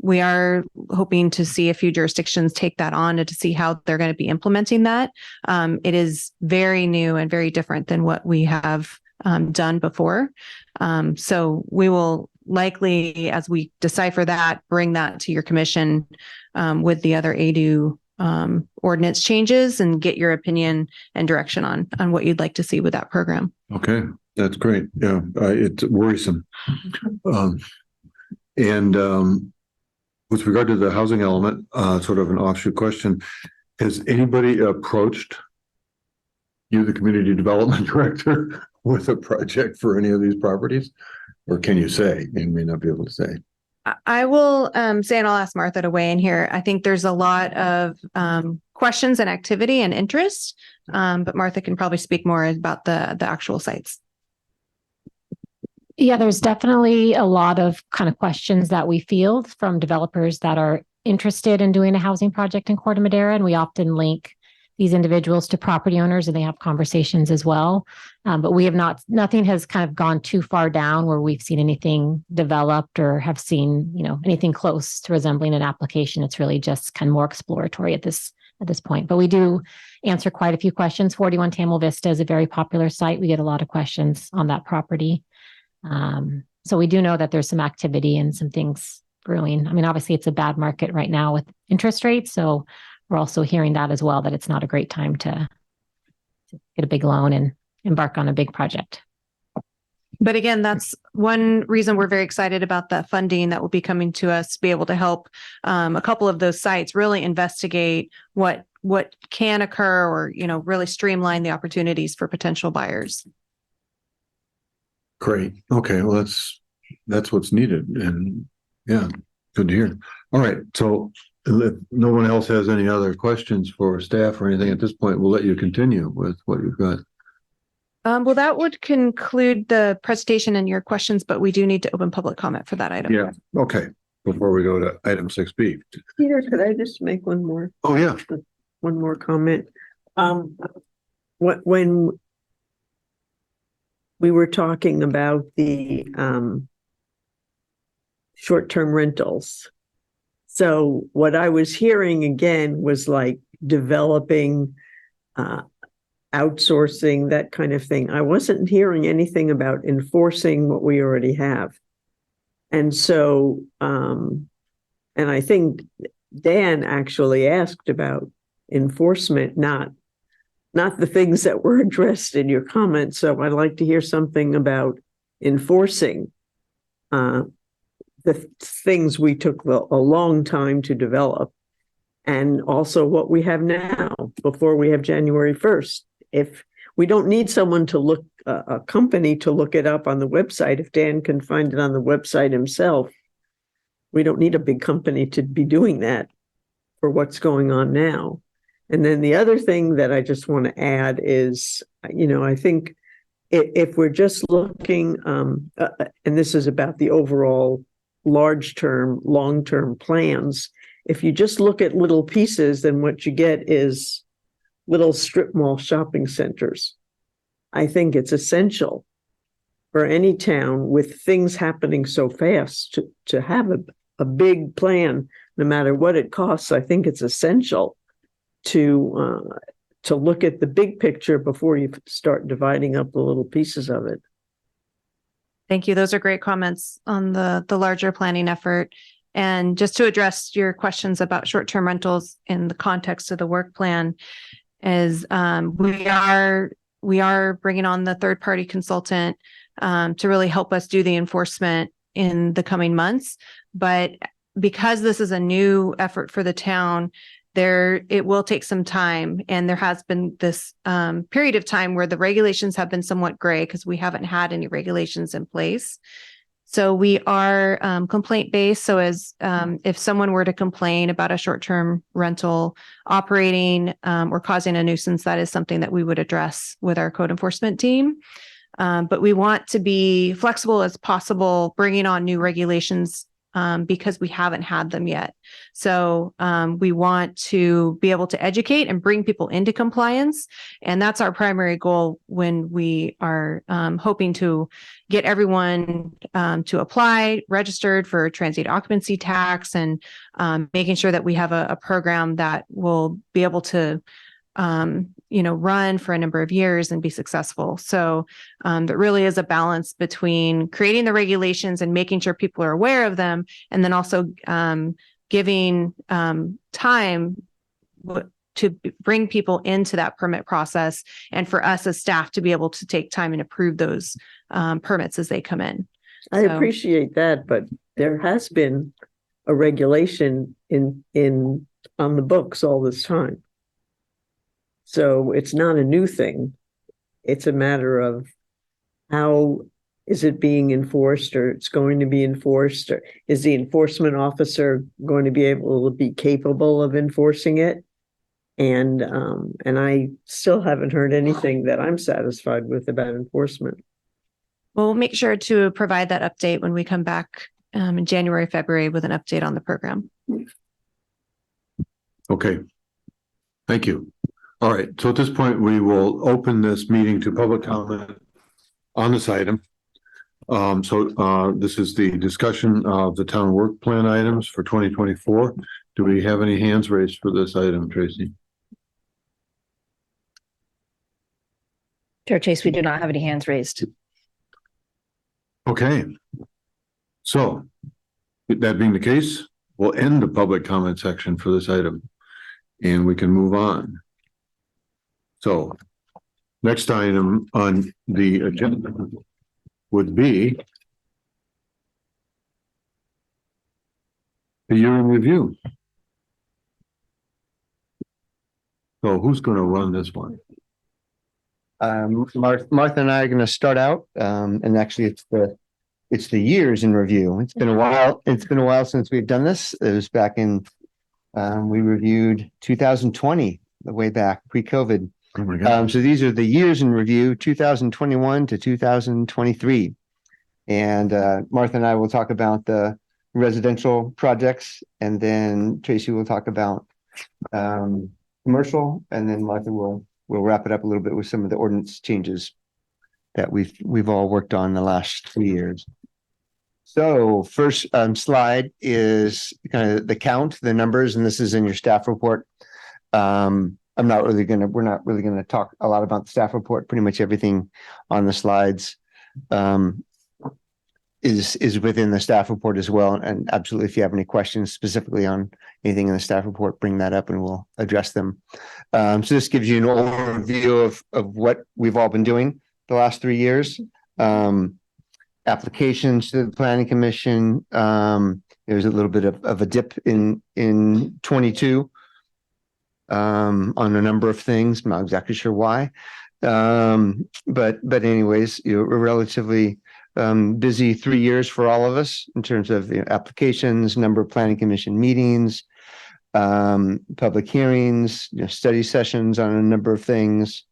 we are hoping to see a few jurisdictions take that on and to see how they're going to be implementing that. It is very new and very different than what we have done before. So we will likely, as we decipher that, bring that to your commission with the other ADU ordinance changes and get your opinion and direction on what you'd like to see with that program. Okay, that's great. Yeah, it's worrisome. And with regard to the housing element, sort of an offshoot question, has anybody approached you, the community development director, with a project for any of these properties? Or can you say? You may not be able to say. I will say, and I'll ask Martha to weigh in here. I think there's a lot of questions and activity and interest, but Martha can probably speak more about the actual sites. Yeah, there's definitely a lot of kind of questions that we field from developers that are interested in doing a housing project in Corte Madera, and we often link these individuals to property owners and they have conversations as well. But we have nothing has kind of gone too far down where we've seen anything developed or have seen, anything close to resembling an application. It's really just kind of more exploratory at this point. But we do answer quite a few questions. 41 Tamil Vista is a very popular site. We get a lot of questions on that property. So we do know that there's some activity and some things brewing. I mean, obviously it's a bad market right now with interest rates. So we're also hearing that as well, that it's not a great time to get a big loan and embark on a big project. But again, that's one reason we're very excited about that funding that will be coming to us to be able to help a couple of those sites really investigate what what can occur or, really streamline the opportunities for potential buyers. Great. Okay, well, that's what's needed, and yeah, good to hear. All right, so if no one else has any other questions for staff or anything at this point, we'll let you continue with what you've got. Well, that would conclude the presentation and your questions, but we do need to open public comment for that item. Yeah, okay, before we go to item 6B. Peter, could I just make one more comment? When we were talking about the short-term rentals. So what I was hearing again was like developing, outsourcing, that kind of thing. I wasn't hearing anything about enforcing what we already have. And so, and I think Dan actually asked about enforcement, not the things that were addressed in your comments. So I'd like to hear something about enforcing the things we took a long time to develop, and also what we have now before we have January 1st. If we don't need someone to look, a company to look it up on the website, if Dan can find it on the website himself, we don't need a big company to be doing that for what's going on now. And then the other thing that I just want to add is, I think if we're just looking, and this is about the overall long-term plans, if you just look at little pieces, then what you get is little strip mall shopping centers. I think it's essential for any town with things happening so fast to have a big plan, no matter what it costs. I think it's essential to look at the big picture before you start dividing up the little pieces of it. Thank you. Those are great comments on the larger planning effort. And just to address your questions about short-term rentals in the context of the work plan, is we are bringing on the third-party consultant to really help us do the enforcement in the coming months. But because this is a new effort for the town, it will take some time, and there has been this period of time where the regulations have been somewhat gray because we haven't had any regulations in place. So we are complaint based. So as if someone were to complain about a short-term rental operating or causing a nuisance, that is something that we would address with our code enforcement team. But we want to be flexible as possible, bringing on new regulations because we haven't had them yet. So we want to be able to educate and bring people into compliance. And that's our primary goal when we are hoping to get everyone to apply, registered for transient occupancy tax, and making sure that we have a program that will be able to run for a number of years and be successful. So there really is a balance between creating the regulations and making sure people are aware of them, and then also giving time to bring people into that permit process, and for us as staff to be able to take time and approve those permits as they come in. I appreciate that, but there has been a regulation on the books all this time. So it's not a new thing. It's a matter of how is it being enforced, or it's going to be enforced, or is the enforcement officer going to be able to be capable of enforcing it? And I still haven't heard anything that I'm satisfied with about enforcement. We'll make sure to provide that update when we come back in January, February with an update on the program. Okay. Thank you. All right. So at this point, we will open this meeting to public comment on this item. This is the discussion of the town work plan items for 2024. Do we have any hands raised for this item, Tracy? Chair Chase, we do not have any hands raised. Okay. So that being the case, we'll end the public comment section for this item and we can move on. So next item on the agenda would be the year in review. So who's gonna run this one? Martha and I are going to start out, and actually it's the years in review. It's been a while. It's been a while since we've done this. It was back in, we reviewed 2020, the way back pre-COVID. Oh my God. So these are the years in review, 2021 to 2023. And Martha and I will talk about the residential projects, and then Tracy will talk about commercial, and then Martha will wrap it up a little bit with some of the ordinance changes that we've all worked on the last 3 years. So first slide is kind of the count, the numbers, and this is in your staff report. We're not really gonna talk a lot about the staff report. Pretty much everything on the slides is within the staff report as well. And absolutely, if you have any questions specifically on anything in the staff report, bring that up and we'll address them. So this gives you an overview of what we've all been doing the last 3 years. Applications to the planning commission. There's a little bit of a dip in 22 on a number of things. I'm not exactly sure why. But anyways, we're relatively busy 3 years for all of us in terms of applications, number of planning commission meetings, public hearings, study sessions on a number of things,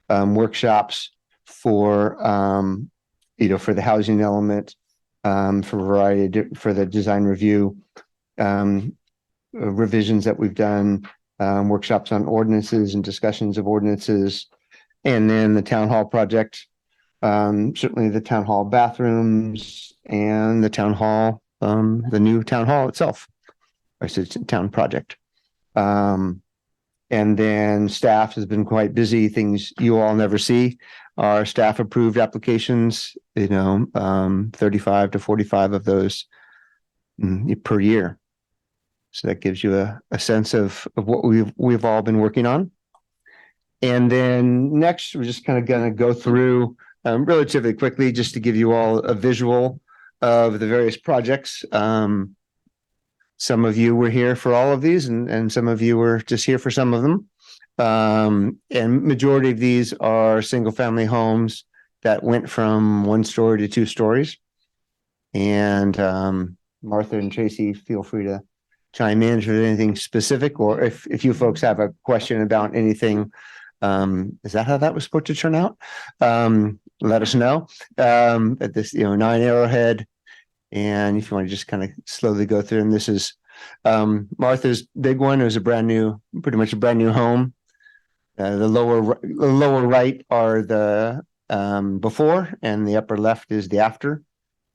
workshops for for the housing element, for a variety for the design review, revisions that we've done, workshops on ordinances and discussions of ordinances, and then the town hall project. Certainly the town hall bathrooms and the town hall, the new town hall itself. I said town project. And then staff has been quite busy, things you all never see. Our staff approved applications, 35 to 45 of those per year. So that gives you a sense of what we've all been working on. And then next, we're just kind of going to go through relatively quickly, just to give you all a visual of the various projects. Some of you were here for all of these, and some of you were just here for some of them. And majority of these are single family homes that went from 1 story to 2 stories. And Martha and Tracy, feel free to chime in if there's anything specific, or if you folks have a question about anything. Is that how that was supposed to turn out? Let us know. At this, 9 Arrowhead. And if you want to just kind of slowly go through, and this is Martha's big one. It was pretty much a brand new home. The lower right are the before, and the upper left is the after.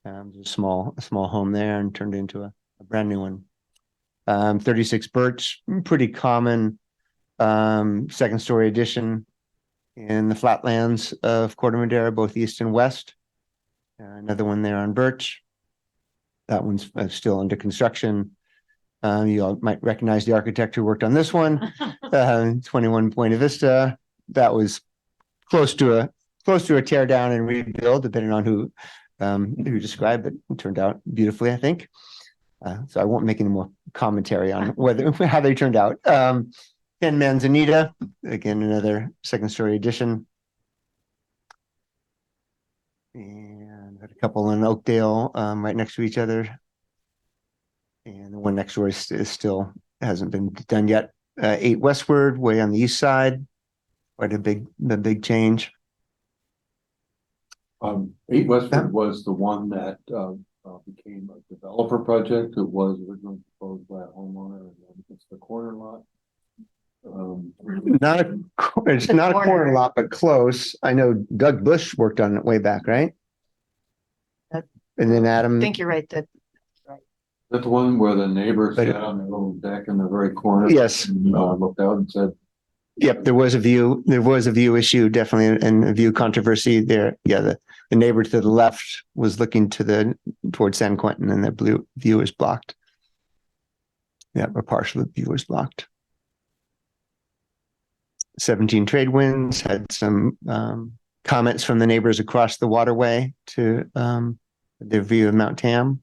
A small home there, and turned into a brand new one. 36 Birch, pretty common second story addition in the flatlands of Corte Madera, both east and west. Another one there on Birch. That one's still under construction. You all might recognize the architect who worked on this one. 21 Buena Vista. That was close to a tear down and rebuild, depending on who described it. It turned out beautifully, I think. So I won't make any more commentary on how they turned out. 10 Manzanita, again, another second story addition. And got a couple in Oakdale, right next to each other. And the one next door is still hasn't been done yet. 8 Westward, way on the east side. Quite a big change. 8 Westford was the one that became a developer project. It was originally proposed by a homeowner, and then it's the corner lot. It's not a corner lot, but close. I know Doug Bush worked on it way back, right? And then Adam. I think you're right. That's the one where the neighbors sat on the little deck in the very corner. Yes. And, looked out and said, "Yep, there was a view issue, definitely, and a view controversy there." Yeah, the neighbor to the left was looking towards San Quentin, and the view is blocked. Yeah, a partial view was blocked. 17 Trade Winds had some comments from the neighbors across the waterway to their view of Mount Tam,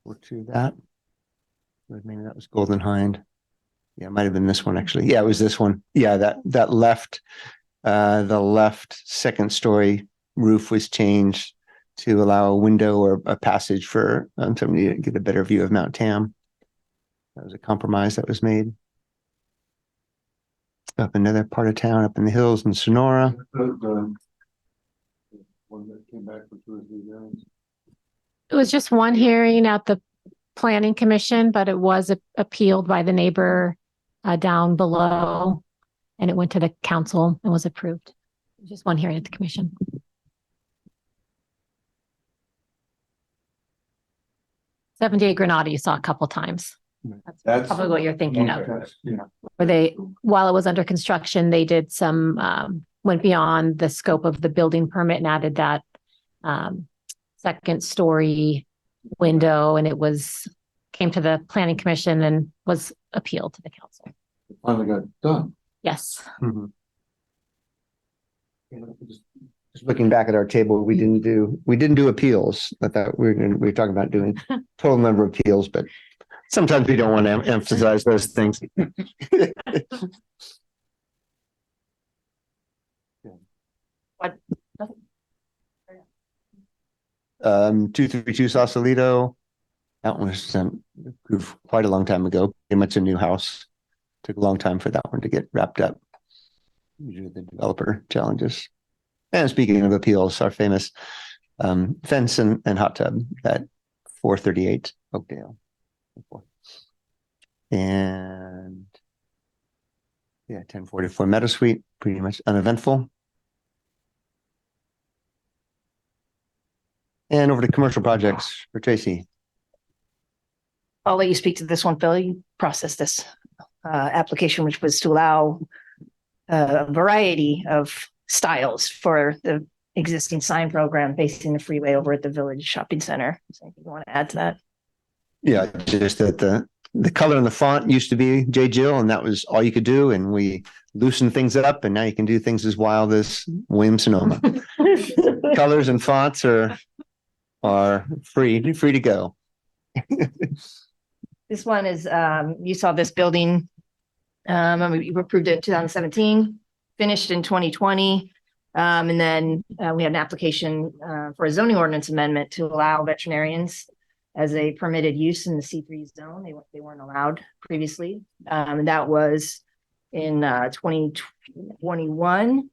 or to that. Maybe that was Golden Hind. Yeah, it might have been this one, actually. Yeah, it was this one. Yeah, that left, the left second story roof was changed to allow a window or a passage for somebody to get a better view of Mount Tam. That was a compromise that was made. Up another part of town, up in the hills in Sonora. One that came back for 2 or 3 days. It was just one hearing at the planning commission, but it was appealed by the neighbor down below, and it went to the council and was approved. Just one hearing at the commission. Seven-day Granada you saw a couple times. That's probably what you're thinking of. Yeah. Where while it was under construction, they did some, went beyond the scope of the building permit and added that second story window, and it came to the planning commission and was appealed to the council. It finally got done. Yes. Mhm. Just looking back at our table, we didn't do appeals. I thought we were talking about doing total number of appeals, but sometimes we don't want to emphasize those things. 232 Sausalito. That one was approved quite a long time ago. Pretty much a new house. Took a long time for that one to get wrapped up. Usually the developer challenges. And speaking of appeals, our famous fence and hot tub at 438 Oakdale. And yeah, 1044 Meadow Suite, pretty much uneventful. And over to commercial projects for Tracy. I'll let you speak to this one, Phil. You processed this application, which was to allow a variety of styles for the existing sign program facing the freeway over at the Village Shopping Center. Is there anything you want to add to that? Yeah, just that the color and the font used to be J. Jill, and that was all you could do. And we loosened things up, and now you can do things as wild as Williams Sonoma. Colors and fonts are free to go. This one is, you saw this building, we approved it in 2017, finished in 2020. And then we had an application for a zoning ordinance amendment to allow veterinarians as a permitted use in the C3 zone. They weren't allowed previously. And that was in 2021.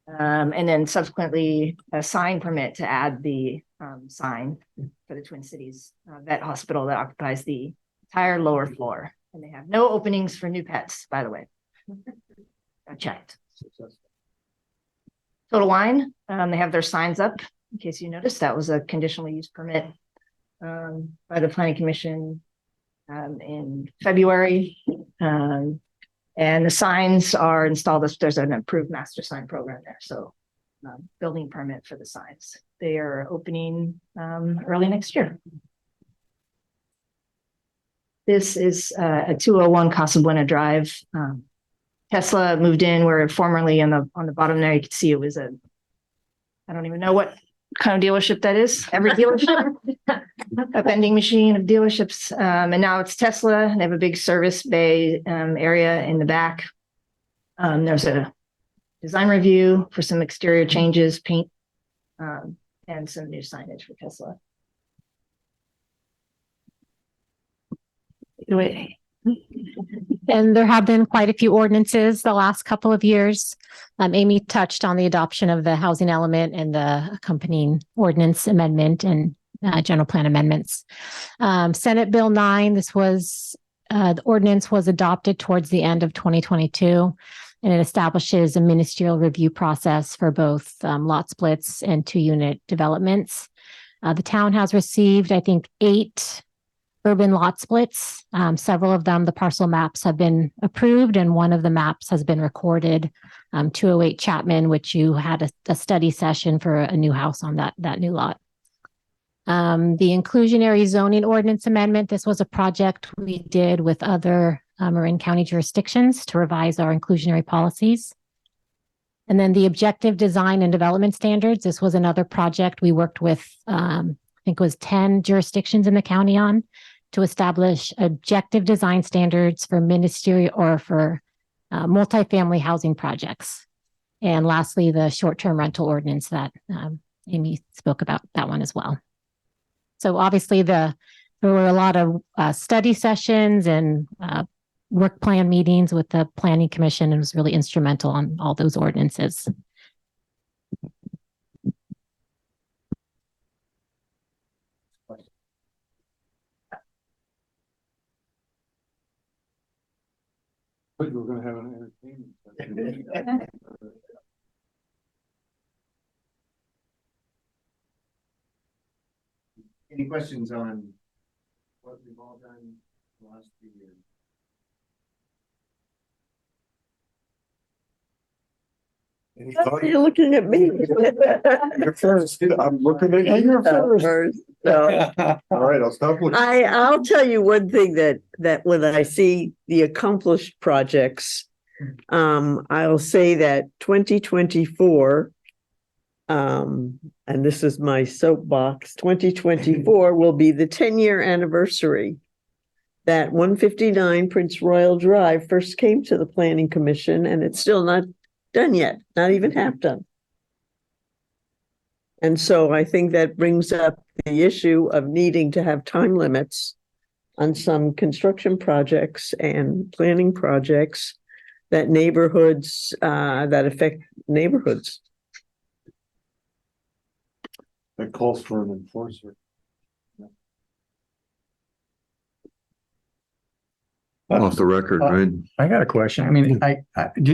And then subsequently a sign permit to add the sign for the Twin Cities Vet Hospital that occupies the entire lower floor. And they have no openings for new pets, by the way. I checked. Total Wine, they have their signs up. In case you noticed, that was a conditional use permit by the Planning Commission in February. And the signs are installed. There's an approved master sign program there. So building permit for the signs. They are opening early next year. This is a 201 Casa Buena Drive. Tesla moved in where formerly on the bottom there, you could see it was I don't even know what kind of dealership that is. Every dealership, a vending machine of dealerships. And now it's Tesla. They have a big service bay area in the back. There's a design review for some exterior changes, paint, and some new signage for Tesla. Anyway. And there have been quite a few ordinances the last couple of years. Amy touched on the adoption of the housing element and the accompanying ordinance amendment and general plan amendments. Senate Bill 9, the ordinance was adopted towards the end of 2022, and it establishes a ministerial review process for both lot splits and 2-unit developments. The town has received, I think, 8 urban lot splits. Several of them, the parcel maps have been approved, and one of the maps has been recorded, 208 Chapman, which you had a study session for a new house on that new lot. The inclusionary zoning ordinance amendment, this was a project we did with other Marin County jurisdictions to revise our inclusionary policies. And then the objective design and development standards, this was another project we worked with, I think it was 10 jurisdictions in the county on. to establish objective design standards for ministerial or for multifamily housing projects. And lastly, the short-term rental ordinance that Amy spoke about, that one as well. So obviously there were a lot of study sessions and work plan meetings with the Planning Commission, and was really instrumental on all those ordinances. But we're gonna have an entertainment. Any questions on what we've all done the last few years? You're looking at me. You're first. I'm looking at you first. So, All right, I'll stop looking. I'll tell you one thing that when I see the accomplished projects, I'll say that 2024, and this is my soapbox, 2024 will be the 10-year anniversary that 159 Prince Royal Drive first came to the Planning Commission, and it's still not done yet, not even half done. And so I think that brings up the issue of needing to have time limits on some construction projects and planning projects that neighborhoods, that affect neighborhoods. That calls for an enforcer. Off the record, right? I got a question. I mean,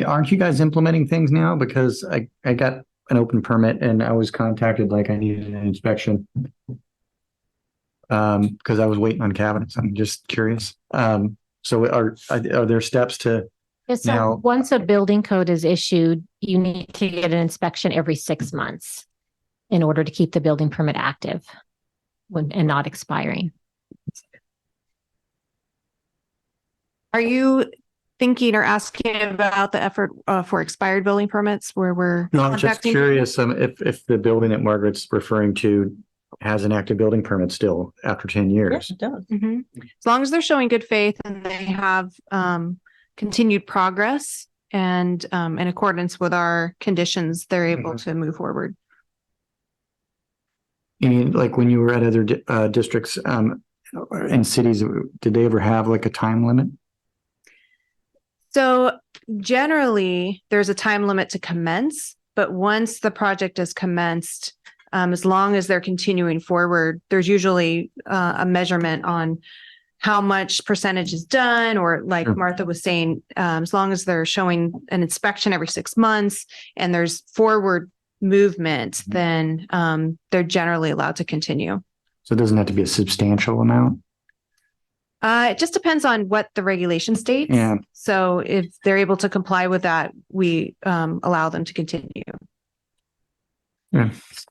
aren't you guys implementing things now? Because I got an open permit and I was contacted like I needed an inspection. Because I was waiting on cabinets. I'm just curious. So are there steps to Yeah, so now? once a building code is issued, you need to get an inspection every 6 months in order to keep the building permit active and not expiring. Are you thinking or asking about the effort for expired building permits where we're No, I'm just contacting- curious if the building that Margaret's referring to has an active building permit still after 10 years. Yes, it does. Mhm. As long as they're showing good faith and they have continued progress and in accordance with our conditions, they're able to move forward. I mean, like when you were at other districts and cities, did they ever have like a time limit? So generally, there's a time limit to commence, but once the project is commenced, as long as they're continuing forward, there's usually a measurement on how much percentage is done, or like Sure. Martha was saying, as long as they're showing an inspection every 6 months and there's forward movement, then they're generally allowed to continue. So it doesn't have to be a substantial amount. It just depends on what the regulation states. Yeah. So if they're able to comply with that, we allow them to continue.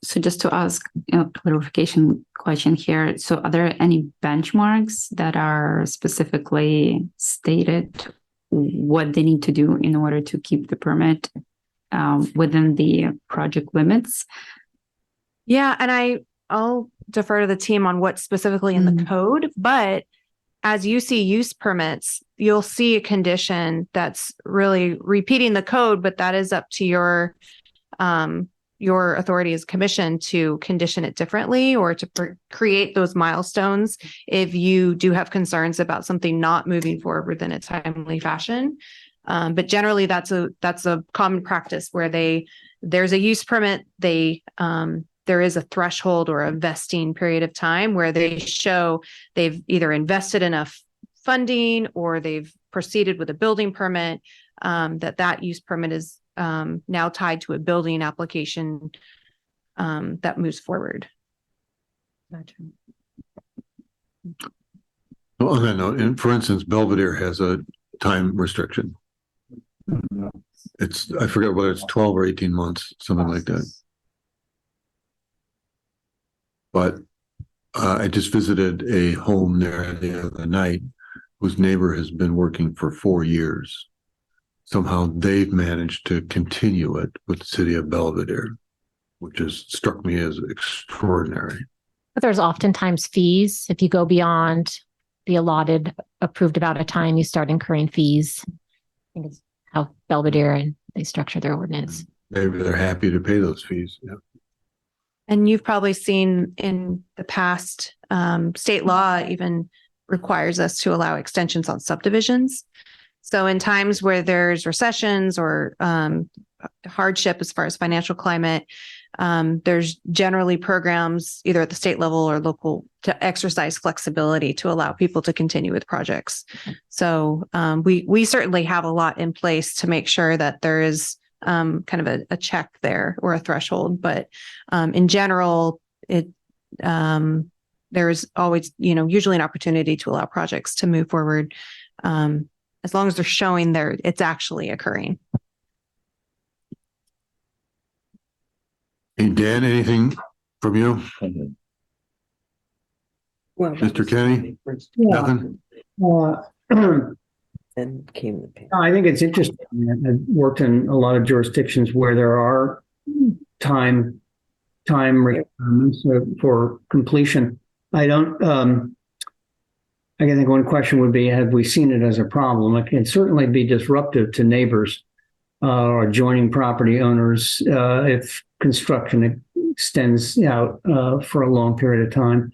So just to ask a clarification question here. So are there any benchmarks that are specifically stated what they need to do in order to keep the permit within the project limits? Yeah, and I'll defer to the team on what's specifically in the code, but as you see use permits, you'll see a condition that's really repeating the code, but that is up to your authority as commission to condition it differently or to create those milestones if you do have concerns about something not moving forward within a timely fashion. But generally that's a common practice where there's a use permit, there is a threshold or a vesting period of time where they show they've either invested enough funding or they've proceeded with a building permit, that use permit is now tied to a building application that moves forward. Well, on that note, and for instance, Belvedere has a time restriction. I forget whether it's 12 or 18 months, something like that. But I just visited a home there the other night whose neighbor has been working for 4 years. Somehow they've managed to continue it with the city of Belvedere, which has struck me as extraordinary. But there's oftentimes fees if you go beyond the allotted, approved amount of time, you start incurring fees. I think it's how Belvedere and they structure their ordinance. Maybe they're happy to pay those fees. Yeah. And you've probably seen in the past, state law even requires us to allow extensions on subdivisions. So in times where there's recessions or hardship as far as financial climate, there's generally programs either at the state level or local to exercise flexibility to allow people to continue with projects. So we certainly have a lot in place to make sure that there is kind of a check there or a threshold. But in general, there's always, usually an opportunity to allow projects to move forward as long as they're showing it's actually occurring. Hey, Dan, anything from you? Well, Mr. Kenny? Yeah. Nothing? Then came the pandemic. I think it's interesting. I've worked in a lot of jurisdictions where there are time requirements for completion. I think one question would be, have we seen it as a problem? It can certainly be disruptive to neighbors or adjoining property owners if construction extends out for a long period of time.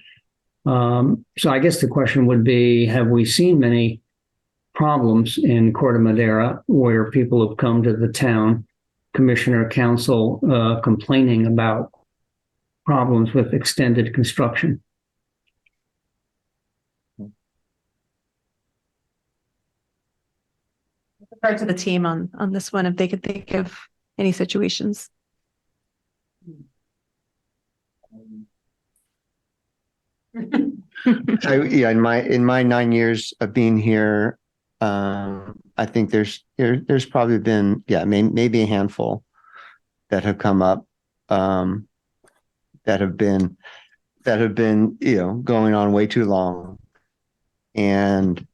So I guess the question would be, have we seen many problems in Corte Madera where people have come to the town commissioner council complaining about problems with extended construction? Defer to the team on this one if they could think of any situations. In my 9 years of being here, I think there's probably been, maybe a handful that have come up, that have been, going on way too long. And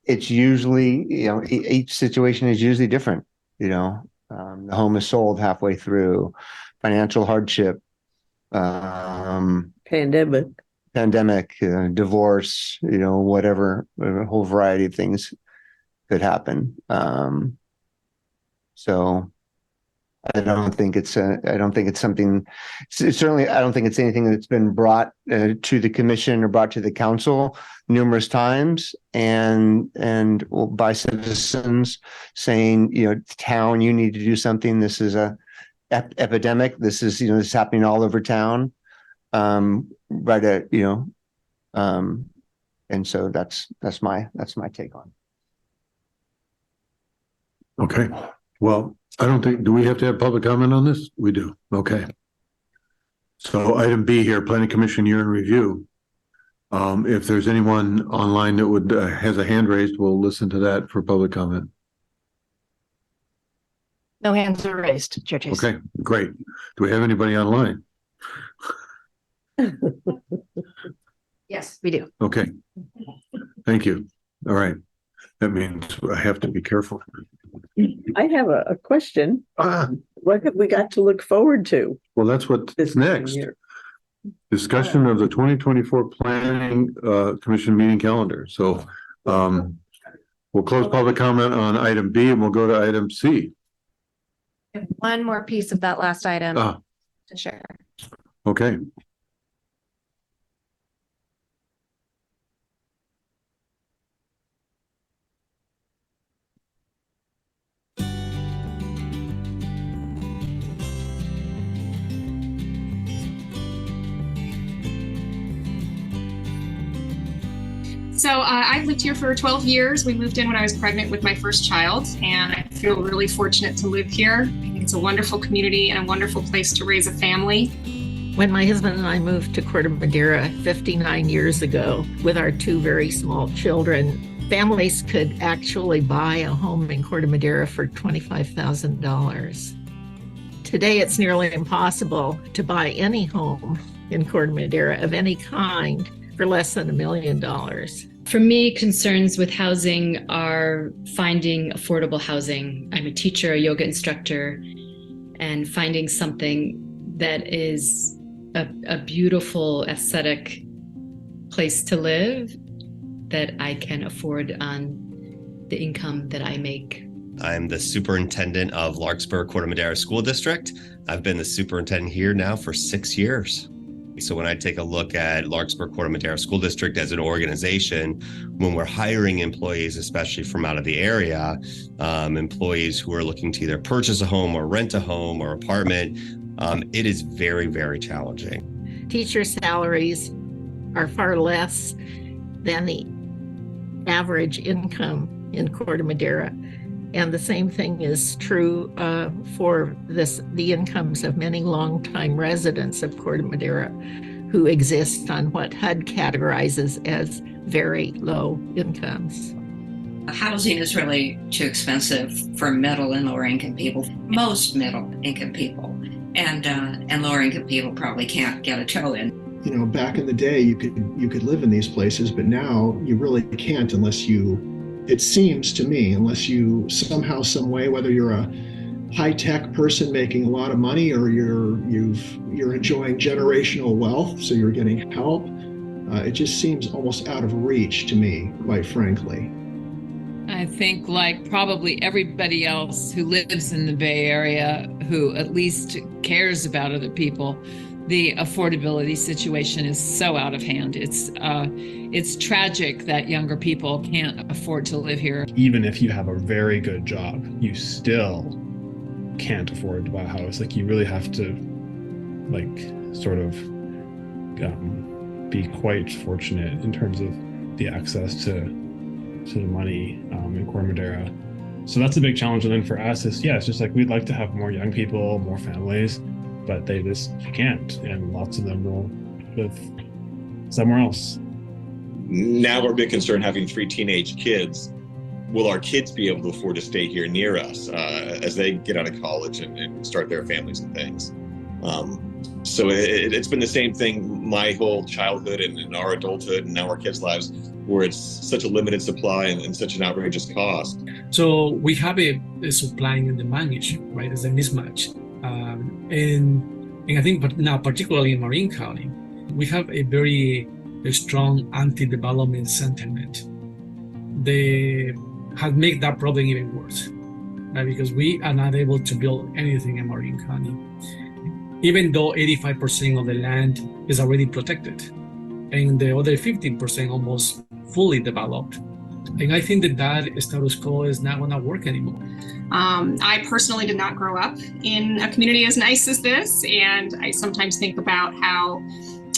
it's usually, each situation is usually different. The home is sold halfway through, financial hardship, pandemic, divorce, whatever, a whole variety of things could happen. So I don't think it's something, certainly I don't think it's anything that's been brought to the commission or brought to the council numerous times and by citizens saying, town, you need to do something. This is a epidemic. This is, this is happening all over town. And so that's my take on it. Okay. Well, I don't think, do we have to have public comment on this? We do. Okay. So item B here, Planning Commission year in review. If there's anyone online that has a hand raised, we'll listen to that for public comment. No hands are raised, Chair Chase. Okay, great. Do we have anybody online? Yes, we do. Okay. Thank you. All right. That means I have to be careful. I have a question. What have we got to look forward to Well, that's what's this next. year? Discussion of the 2024 Planning Commission meeting calendar. So we'll close public comment on item B and we'll go to item C. One more piece of that last item to share. Okay. So I've lived here for 12 years. We moved in when I was pregnant with my first child, and I feel really fortunate to live here. I think it's a wonderful community and a wonderful place to raise a family. When my husband and I moved to Corte Madera 59 years ago with our two very small children, families could actually buy a home in Corte Madera for $25,000. Today, it's nearly impossible to buy any home in Corte Madera of any kind for less than $1 million. For me, concerns with housing are finding affordable housing. I'm a teacher, a yoga instructor, and finding something that is a beautiful aesthetic place to live that I can afford on the income that I make. I'm the superintendent of Larkspur Corte Madera School District. I've been the superintendent here now for 6 years. So when I take a look at Larkspur Corte Madera School District as an organization, when we're hiring employees, especially from out of the area, employees who are looking to either purchase a home or rent a home or apartment, it is very, very challenging. Teacher salaries are far less than the average income in Corte Madera. And the same thing is true for the incomes of many longtime residents of Corte Madera who exist on what HUD categorizes as very low incomes. Housing is really too expensive for middle and lower income people, most middle income people, and lower income people probably can't get a toe in. You know, back in the day, you could live in these places, but now you really can't unless it seems to me, unless you somehow, some way, whether you're a high-tech person making a lot of money or you're enjoying generational wealth, so you're getting help, it just seems almost out of reach to me, quite frankly. I think, like probably everybody else who lives in the Bay Area, who at least cares about other people, the affordability situation is so out of hand. It's tragic that younger people can't afford to live here. Even if you have a very good job, you still can't afford to buy a house. Like, you really have to, like, sort of be quite fortunate in terms of the access to the money in Corte Madera. So that's a big challenge. And then for us, it's just like, we'd like to have more young people, more families, but they just can't, and lots of them will live somewhere else. Now we're a bit concerned having 3 teenage kids. Will our kids be able to afford to stay here near us as they get out of college and start their families and things? So it's been the same thing my whole childhood and our adulthood and now our kids' lives, where it's such a limited supply and such an outrageous cost. So we have a supply and demand issue, right? It's a mismatch. And I think now, particularly in Marin County, we have a very strong anti-development sentiment. They have made that problem even worse, right? Because we are not able to build anything in Marin County, even though 85% of the land is already protected, and the other 15% almost fully developed. And I think that status quo is not going to work anymore. I personally did not grow up in a community as nice as this, and I sometimes think about how,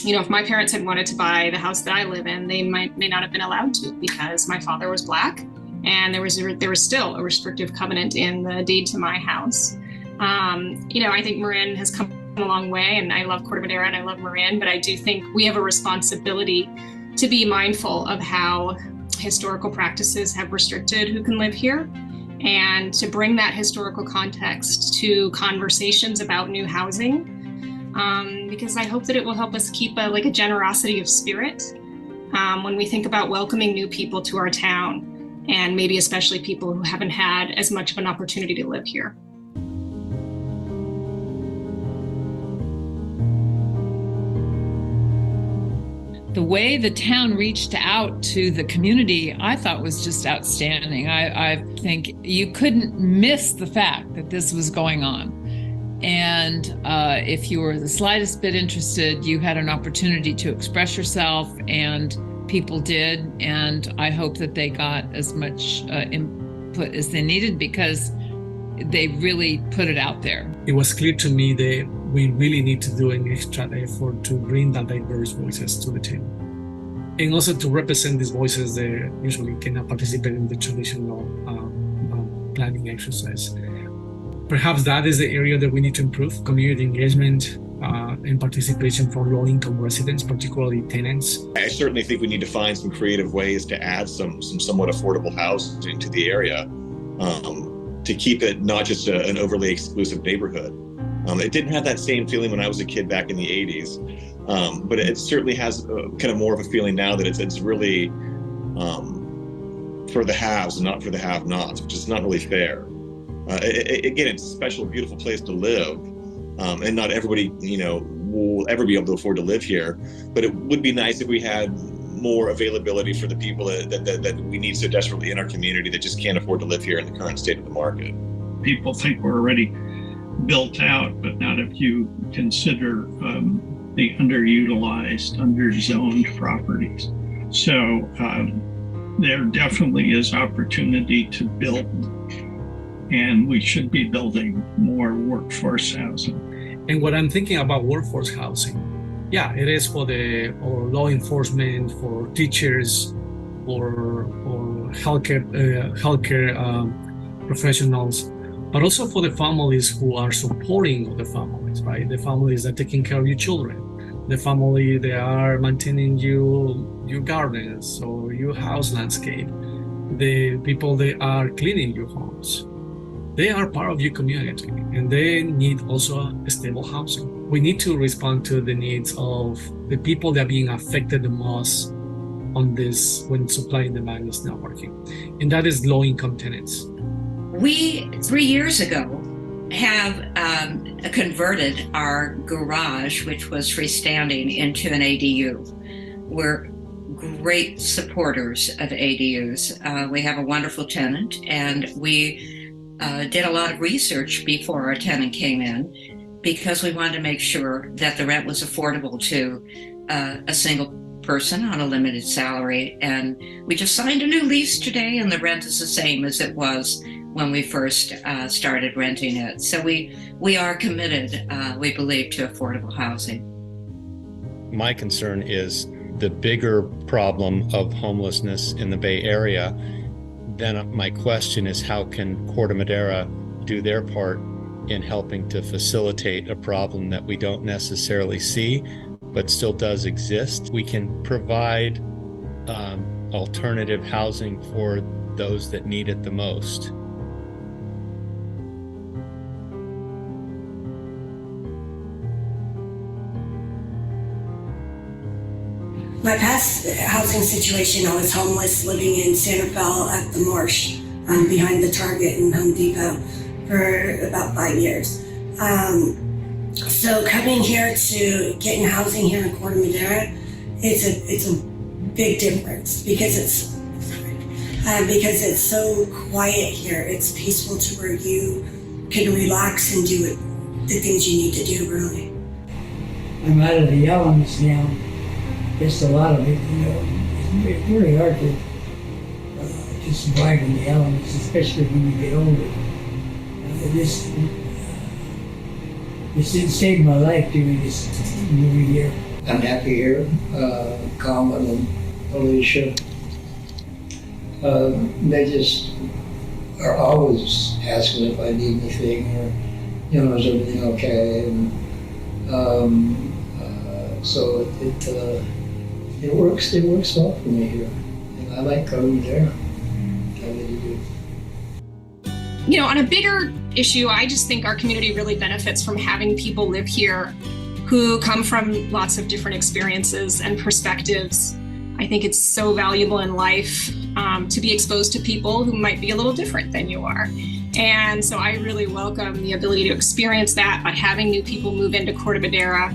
if my parents had wanted to buy the house that I live in, they may not have been allowed to, because my father was Black, and there was still a restrictive covenant in the deed to my house. I think Marin has come a long way, and I love Corte Madera and I love Marin, but I do think we have a responsibility to be mindful of how historical practices have restricted who can live here, and to bring that historical context to conversations about new housing, because I hope that it will help us keep a generosity of spirit when we think about welcoming new people to our town, and maybe especially people who haven't had as much of an opportunity to live here. The way the town reached out to the community, I thought was just outstanding. I think you couldn't miss the fact that this was going on. And if you were the slightest bit interested, you had an opportunity to express yourself, and people did. And I hope that they got as much input as they needed, because they really put it out there. It was clear to me that we really need to do an extra effort to bring the diverse voices to the table, and also to represent these voices that usually cannot participate in the traditional planning exercise. Perhaps that is the area that we need to improve: community engagement and participation from low-income residents, particularly tenants. I certainly think we need to find some creative ways to add some somewhat affordable housing to the area, to keep it not just an overly exclusive neighborhood. It didn't have that same feeling when I was a kid back in the 80s, but it certainly has kind of more of a feeling now that it's really for the haves and not for the have-nots, which is not really fair. Again, it's a special, beautiful place to live, and not everybody, will ever be able to afford to live here. But it would be nice if we had more availability for the people that we need so desperately in our community that just can't afford to live here in the current state of the market. People think we're already built out, but not if you consider the underutilized, underzoned properties. So there definitely is opportunity to build, and we should be building more workforce housing. And what I'm thinking about workforce housing, yeah, it is for the law enforcement, for teachers, or healthcare professionals, but also for the families who are supporting the families, right? The families that are taking care of your children, the family that are maintaining your gardens or your house landscape, the people that are cleaning your homes. They are part of your community, and they need also a stable housing. We need to respond to the needs of the people that are being affected the most on this when supply and demand is not working, and that is low-income tenants. We, 3 years ago, have converted our garage, which was freestanding, into an ADU. We're great supporters of ADUs. We have a wonderful tenant, and we did a lot of research before our tenant came in because we wanted to make sure that the rent was affordable to a single person on a limited salary. And we just signed a new lease today, and the rent is the same as it was when we first started renting it. So we are committed, we believe, to affordable housing. My concern is the bigger problem of homelessness in the Bay Area. Then my question is, how can Corte Madera do their part in helping to facilitate a problem that we don't necessarily see, but still does exist? We can provide alternative housing for those that need it the most. My past housing situation, I was homeless living in Santa Fe at the Marsh, behind the Target and Home Depot for about 5 years. So coming here to getting housing here in Corte Madera, it's a big difference because it's so quiet here. It's peaceful to where you can relax and do the things you need to do, really. I'm out of the elements now. Just a lot of it, it's really hard to survive in the elements, especially when you get older. This saved my life doing this movie here. I'm happy here, Carmen and Alicia. They just are always asking if I need anything or, is everything okay? And so it works well for me here. And I like going there. I really do. You know, on a bigger issue, I just think our community really benefits from having people live here who come from lots of different experiences and perspectives. I think it's so valuable in life to be exposed to people who might be a little different than you are. And so I really welcome the ability to experience that by having new people move into Corte Madera.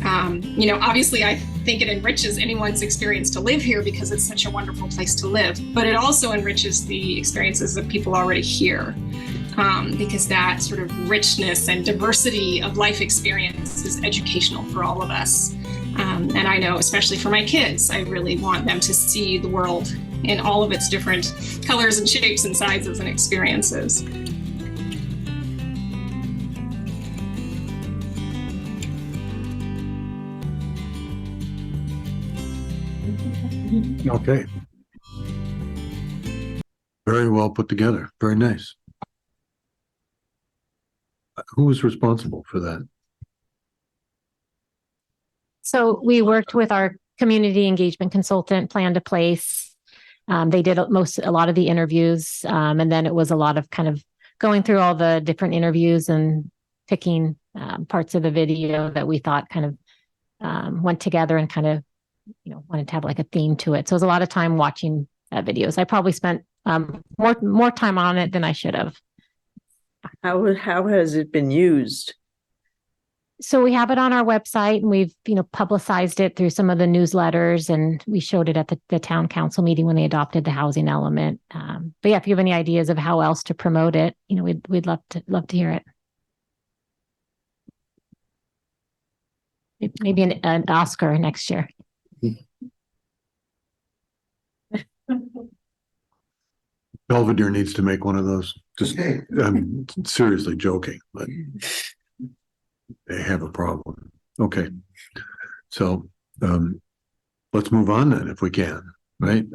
Obviously I think it enriches anyone's experience to live here because it's such a wonderful place to live, but it also enriches the experiences of people already here because that sort of richness and diversity of life experience is educational for all of us. And I know, especially for my kids, I really want them to see the world in all of its different colors and shapes and sizes and experiences. Okay. Very well put together. Very nice. Who was responsible for that? So we worked with our community engagement consultant, Plan to Place. They did a lot of the interviews, and then it was a lot of kind of going through all the different interviews and picking parts of the video that we thought kind of went together and kind of wanted to have like a theme to it. So it was a lot of time watching videos. I probably spent more time on it than I should have. How has it been used? So we have it on our website and we've, publicized it through some of the newsletters, and we showed it at the town council meeting when they adopted the housing element. But yeah, if you have any ideas of how else to promote it, we'd love to hear it. Maybe an Oscar next year. Belvedere needs to make one of those. Just, I'm seriously joking, but they have a problem. Okay. So, let's move on then if we can, right?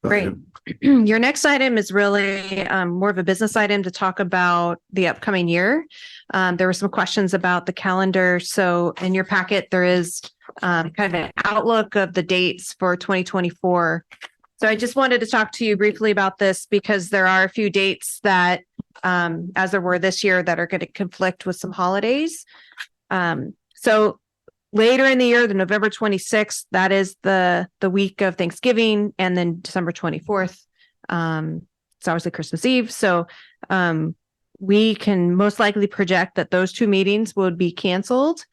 Great. Your next item is really more of a business item to talk about the upcoming year. There were some questions about the calendar. So in your packet, there is kind of an outlook of the dates for 2024. So I just wanted to talk to you briefly about this because there are a few dates that, as there were this year, that are going to conflict with some holidays. So later in the year, the November 26th, that is the week of Thanksgiving, and then December 24th. It's obviously Christmas Eve. So we can most likely project that those two meetings would be canceled.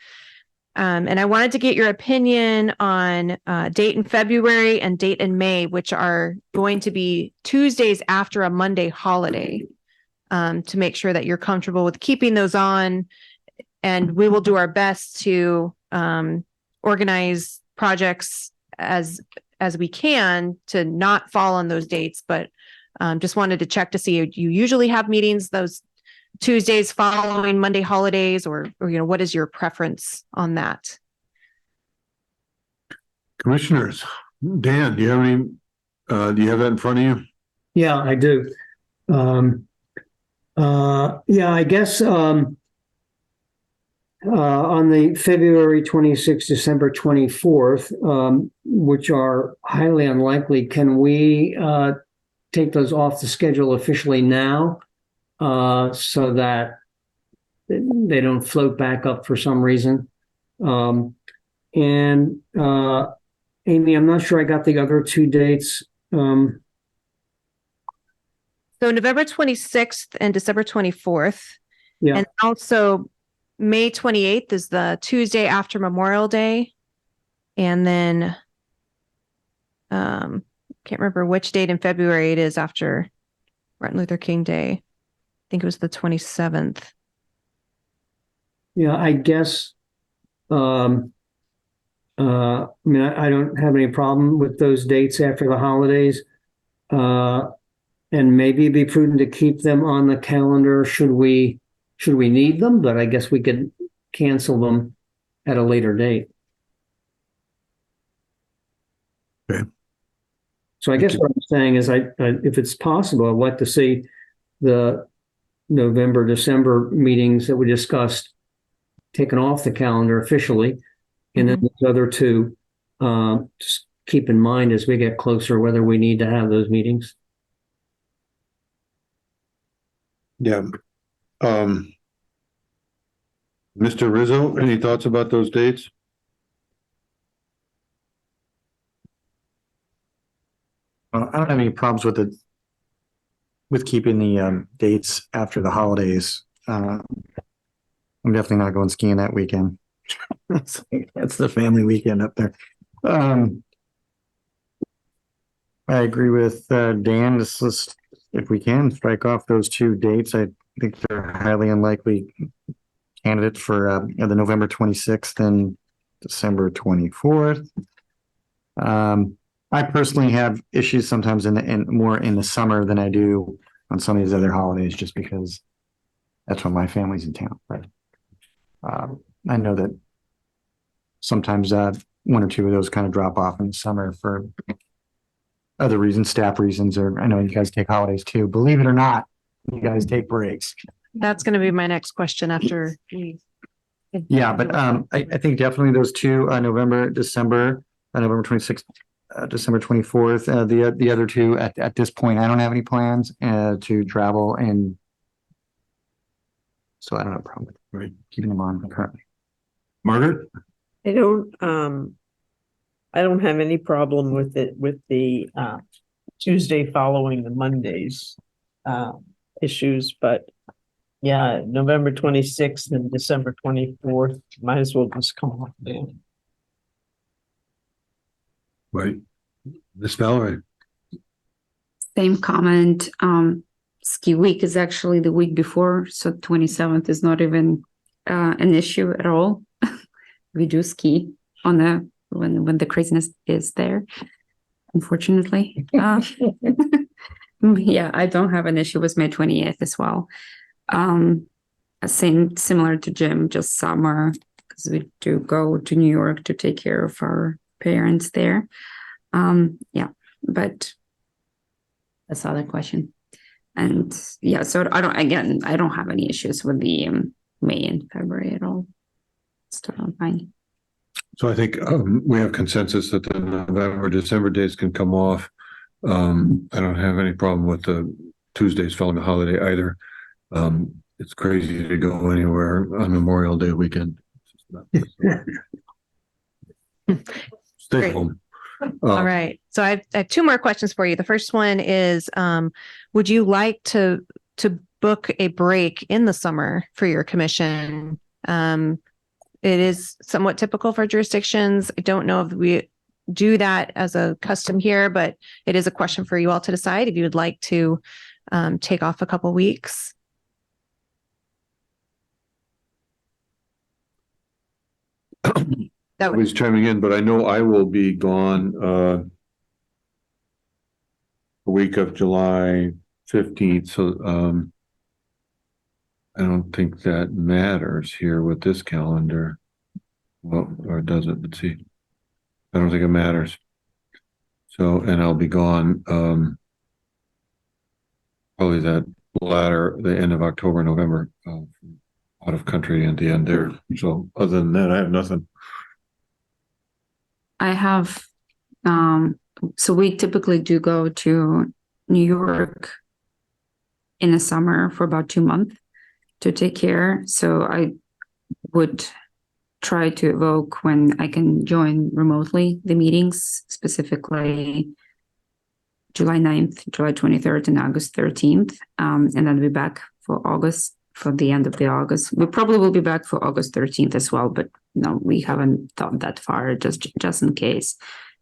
And I wanted to get your opinion on date in February and date in May, which are going to be Tuesdays after a Monday holiday, to make sure that you're comfortable with keeping those on. And we will do our best to organize projects as we can to not fall on those dates. But just wanted to check to see, you usually have meetings those Tuesdays following Monday holidays, or what is your preference on that? Commissioners, Dan, do you have any, do you have that in front of you? Yeah, I do. Yeah, I guess on the February 26th, December 24th, which are highly unlikely, can we take those off the schedule officially now? So that they don't float back up for some reason. And Amy, I'm not sure I got the other two dates. So November 26th and December 24th. Yeah. And also May 28th is the Tuesday after Memorial Day. And then can't remember which date in February it is after Martin Luther King Day. I think it was the 27th. Yeah, I guess, I mean, I don't have any problem with those dates after the holidays. And maybe it'd be prudent to keep them on the calendar should we need them, but I guess we could cancel them at a later date. Okay. So I guess what I'm saying is if it's possible, I'd like to see the November, December meetings that we discussed taken off the calendar officially. And then the other two, just keep in mind as we get closer whether we need to have those meetings. Yeah. Mr. Rizzo, any thoughts about those dates? I don't have any problems with keeping the dates after the holidays. I'm definitely not going skiing that weekend. That's the family weekend up there. I agree with Dan. Let's, if we can, strike off those two dates. I think they're highly unlikely candidates for the November 26th and December 24th. I personally have issues sometimes more in the summer than I do on some of these other holidays, just because that's when my family's in town. But I know that sometimes one or two of those kind of drop off in the summer for other reasons, staff reasons, or I know you guys take holidays too. Believe it or not, you guys take breaks. That's going to be my next question after we. Yeah, but I think definitely those two, November, December, November 26th. December 24th. The other two at this point, I don't have any plans to travel, and so I don't have a problem with keeping them on currently. Margaret? I don't have any problem with it with the Tuesday following the Mondays issues, but Yeah, November 26th and December 24th, might as well just come off there. Right. Miss Valerie. Same comment. Ski week is actually the week before, so 27th is not even an issue at all. We do ski on the when the craziness is there, unfortunately. Yeah, I don't have an issue with May 28th as well. Similar to Jim, just summer, because we do go to New York to take care of our parents there. Yeah, but that's the other question. And yeah, so I don't have any issues with the May and February at all. It's totally fine. So I think we have consensus that the November, December dates can come off. I don't have any problem with the Tuesdays following the holiday either. It's crazy to go anywhere on Memorial Day weekend. Stay Great. home. All right. So I have two more questions for you. The first one is, would you like to book a break in the summer for your commission? It is somewhat typical for jurisdictions. I don't know if we do that as a custom here, but it is a question for you all to decide if you would like to take off a couple weeks. That Nobody's chiming in, but I know I will be gone the week of July 15th. So I don't think that matters here with this calendar. Well, or does it? Let's see. I don't think it matters. So, and I'll be gone probably the end of October, November, out of country at the end there. So other than that, I have nothing. I have, so we typically do go to New York in the summer for about 2 months to take care. So I would try to evoke when I can join remotely the meetings, specifically July 9th, July 23rd, and August 13th. And then be back for August, for the end of the August. We probably will be back for August 13th as well, but no, we haven't thought that far, just in case.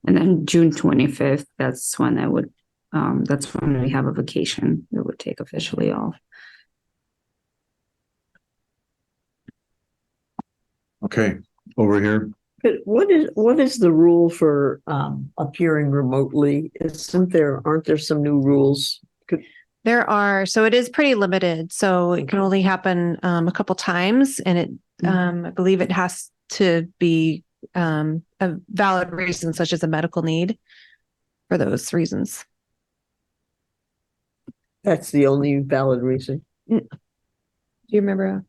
And then June 25th, that's when that's when we have a vacation that would take officially off. Okay, over here. But what is the rule for appearing remotely? Aren't there some new rules? There are, so it is pretty limited. So it can only happen a couple times, and it I believe it has to be a valid reason, such as a medical need, for those reasons. That's the only valid reason. Do you remember?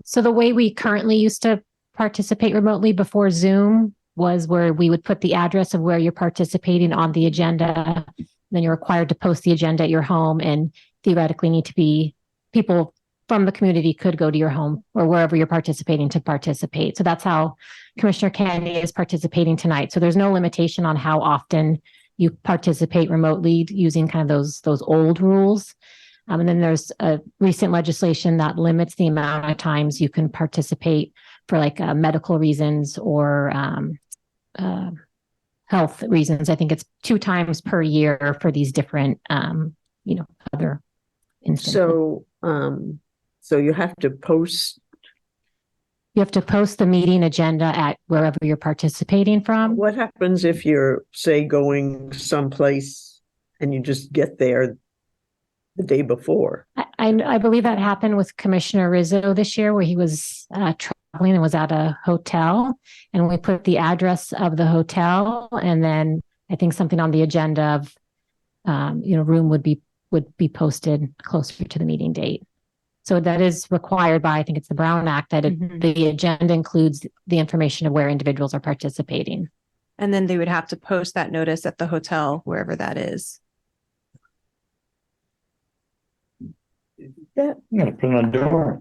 So the way we currently used to participate remotely before Zoom was where we would put the address of where you're participating on the agenda. Then you're required to post the agenda at your home, and theoretically need to be people from the community could go to your home or wherever you're participating to participate. So that's how Commissioner Kennedy is participating tonight. So there's no limitation on how often you participate remotely using kind of those old rules. And then there's a recent legislation that limits the amount of times you can participate for like medical reasons or health reasons. I think it's 2 times per year for these different, other instances. So you have to post. You have to post the meeting agenda at wherever you're participating from. What happens if you're, say, going someplace and you just get there the day before? I believe that happened with Commissioner Rizzo this year, where he was traveling and was at a hotel, and we put the address of the hotel, and then I think something on the agenda of, room would be posted closer to the meeting date. So that is required by, I think it's the Brown Act, that the agenda includes the information of where individuals are participating. And then they would have to post that notice at the hotel, wherever that is. Yeah, I'm gonna put it on the door.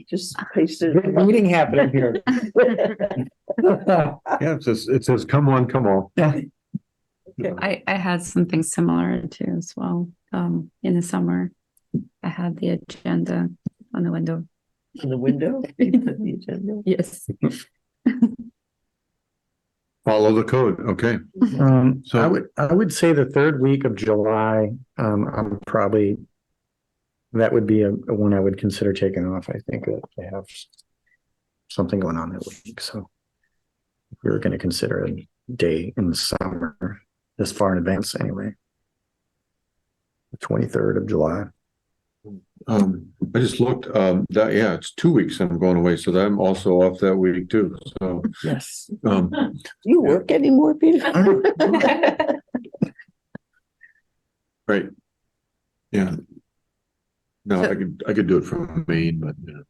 Just paste it. Good meeting happening here. Yeah, it says, come on, come on. Yeah. I had something similar too as well. in the summer. I had the agenda on the window. On the window? The agenda? Yes. Follow the code. Okay. I would say the third week of July, I'm probably, that would be a one I would consider taking off. I think that I have something going on that week. So if we were going to consider a day in the summer, this far in advance anyway. The 23rd of July. I just looked, yeah, it's 2 weeks I'm going away, so that I'm also off that week too. So, Yes. do you work anymore, Peter? Right. Yeah. No, I could do it from Maine, but yeah.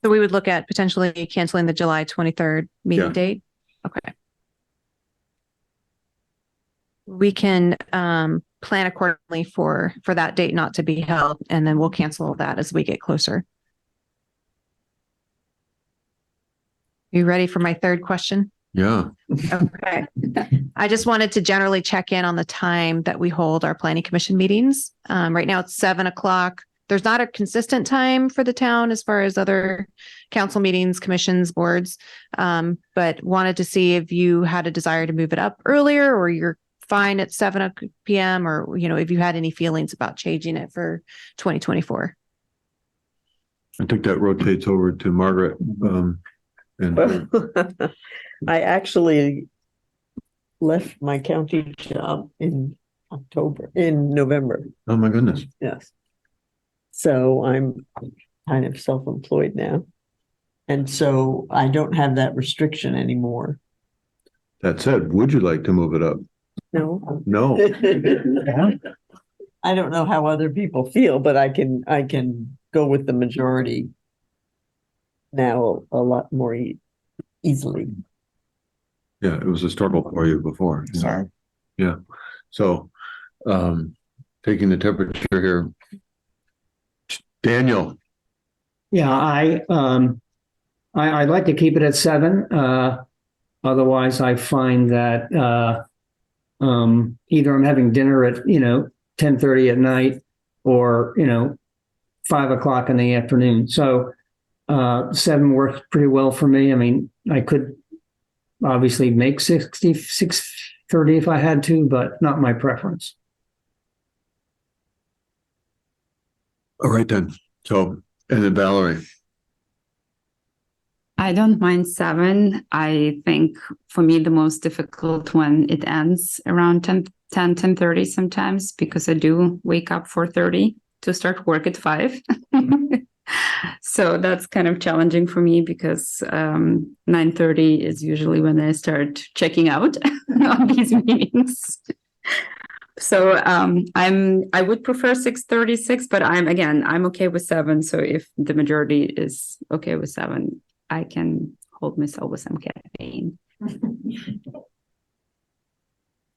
So we would look at potentially canceling the July 23rd meeting Yeah. date. Okay. We can plan accordingly for that date not to be held, and then we'll cancel that as we get closer. You ready for my third question? Yeah. Okay. I just wanted to generally check in on the time that we hold our planning commission meetings. Right now it's 7:00. There's not a consistent time for the town as far as other council meetings, commissions, boards. But wanted to see if you had a desire to move it up earlier, or you're fine at 7 p.m. or, if you had any feelings about changing it for 2024. I think that rotates over to Margaret. And I actually left my county job in November. oh my goodness. Yes. So I'm kind of self-employed now. And so I don't have that restriction anymore. That said, would you like to move it up? No. No. I don't know how other people feel, but I can go with the majority now a lot more easily. Yeah, it was a struggle for you before. Sorry. Yeah. So, taking the temperature here. Daniel. Yeah, I'd like to keep it at 7. Otherwise, I find that either I'm having dinner at 10:30 at night, or 5:00 in the afternoon. So 7 works pretty well for me. I mean, I could obviously make 6:30 if I had to, but not my preference. All right then. So, and then Valerie. I don't mind 7. I think for me, the most difficult when it ends around 10:30 sometimes, because I do wake up 4:30 to start work at 5. So that's kind of challenging for me, because 9:30 is usually when I start checking out on these meetings. So I would prefer 6:36, but I'm okay with 7. So if the majority is okay with 7, I can hold myself with some caffeine.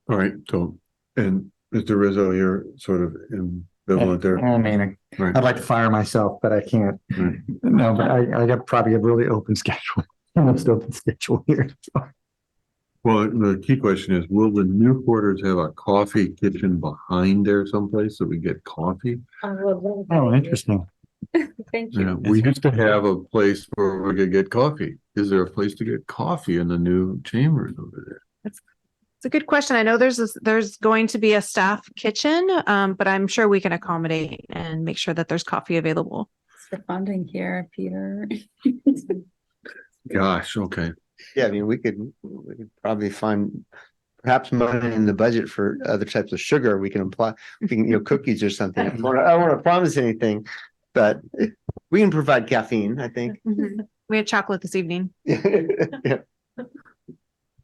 All right. So, and Mr. Rizzo, you're sort of ambivalent there. I mean, Right. I'd like to fire myself, but I can't. Right. No, but I got probably a really open schedule, almost open schedule here. So. Well, the key question is, will the new quarters have a coffee kitchen behind there someplace so we get coffee? Oh, interesting. Thank you. Yeah, we used to have a place where we could get coffee. Is there a place to get coffee in the new chambers over there? It's a good question. I know there's going to be a staff kitchen, but I'm sure we can accommodate and make sure that there's coffee available. For funding here, Peter. Gosh, okay. Yeah, I mean, we could probably find perhaps money in the budget for other types of sugar. We can cookies or something. I don't want to promise anything, but we can provide caffeine, I think. We had chocolate this evening. Yeah.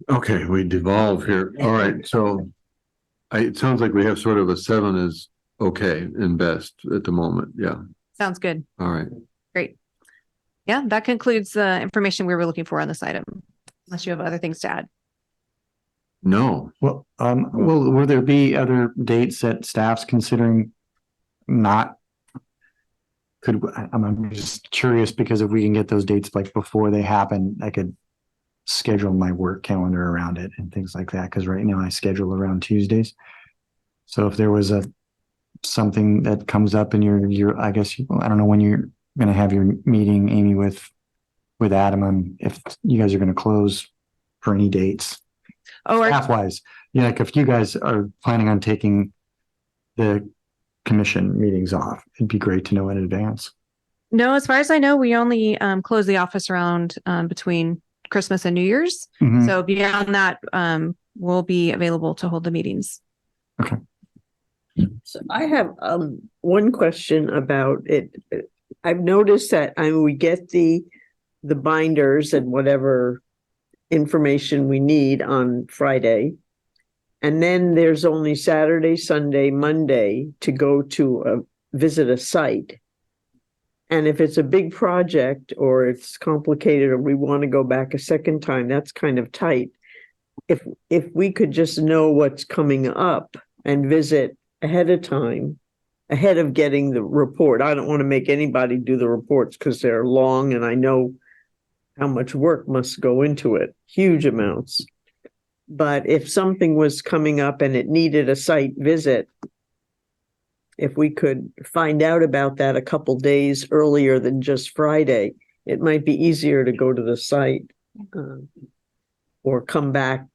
Okay, we devolve here. All right, so it sounds like we have sort of a 7 is okay and best at the moment. Yeah. Sounds good. All right. Great. Yeah, that concludes the information we were looking for on this item, unless you have other things to add. No. Well, will there be other dates that staff's considering not? I'm just curious, because if we can get those dates like before they happen, I could schedule my work calendar around it and things like that. Because right now I schedule around Tuesdays. So if there was a something that comes up in your, I guess, I don't know when you're going to have your meeting, Amy, with Adam, and if you guys are going to close for any dates. Oh, Staff wise, yeah, like if you guys are planning on taking the commission meetings off, it'd be great to know in advance. no, as far as I know, we only close the office around between Christmas and New Year's. Mhm. So beyond that, we'll be available to hold the meetings. Okay. So I have one question about it. I've noticed that we get the binders and whatever information we need on Friday. And then there's only Saturday, Sunday, Monday to go to visit a site. And if it's a big project or it's complicated or we want to go back a second time, that's kind of tight. If we could just know what's coming up and visit ahead of time, ahead of getting the report. I don't want to make anybody do the reports because they're long and I know how much work must go into it, huge amounts. But if something was coming up and it needed a site visit, if we could find out about that a couple days earlier than just Friday, it might be easier to go to the site or come back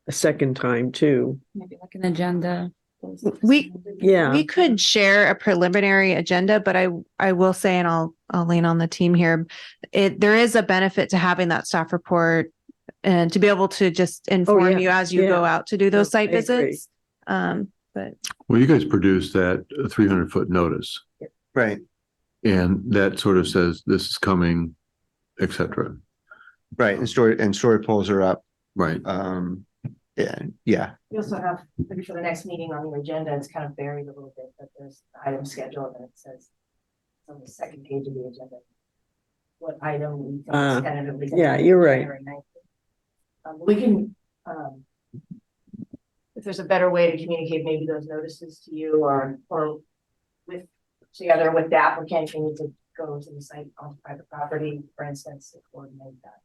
a second time too. Maybe like an agenda. We Yeah. could share a preliminary agenda, but I will say, and I'll lean on the team here, there is a benefit to having that staff report and to be able to just inform you as you go out to do those site visits. But Well, you guys produced that 300-foot notice. Right. And that sort of says this is coming, et cetera. Right. And story polls are up. Right. Yeah. We also have, maybe for the next meeting on your agenda, it's kind of buried a little bit, but there's the item schedule and it says on the second page of the agenda, what item we can tentatively. Yeah, you're right. We can, if there's a better way to communicate maybe those notices to you or with together with the applicant, you need to go to the site on private property, for instance, to coordinate that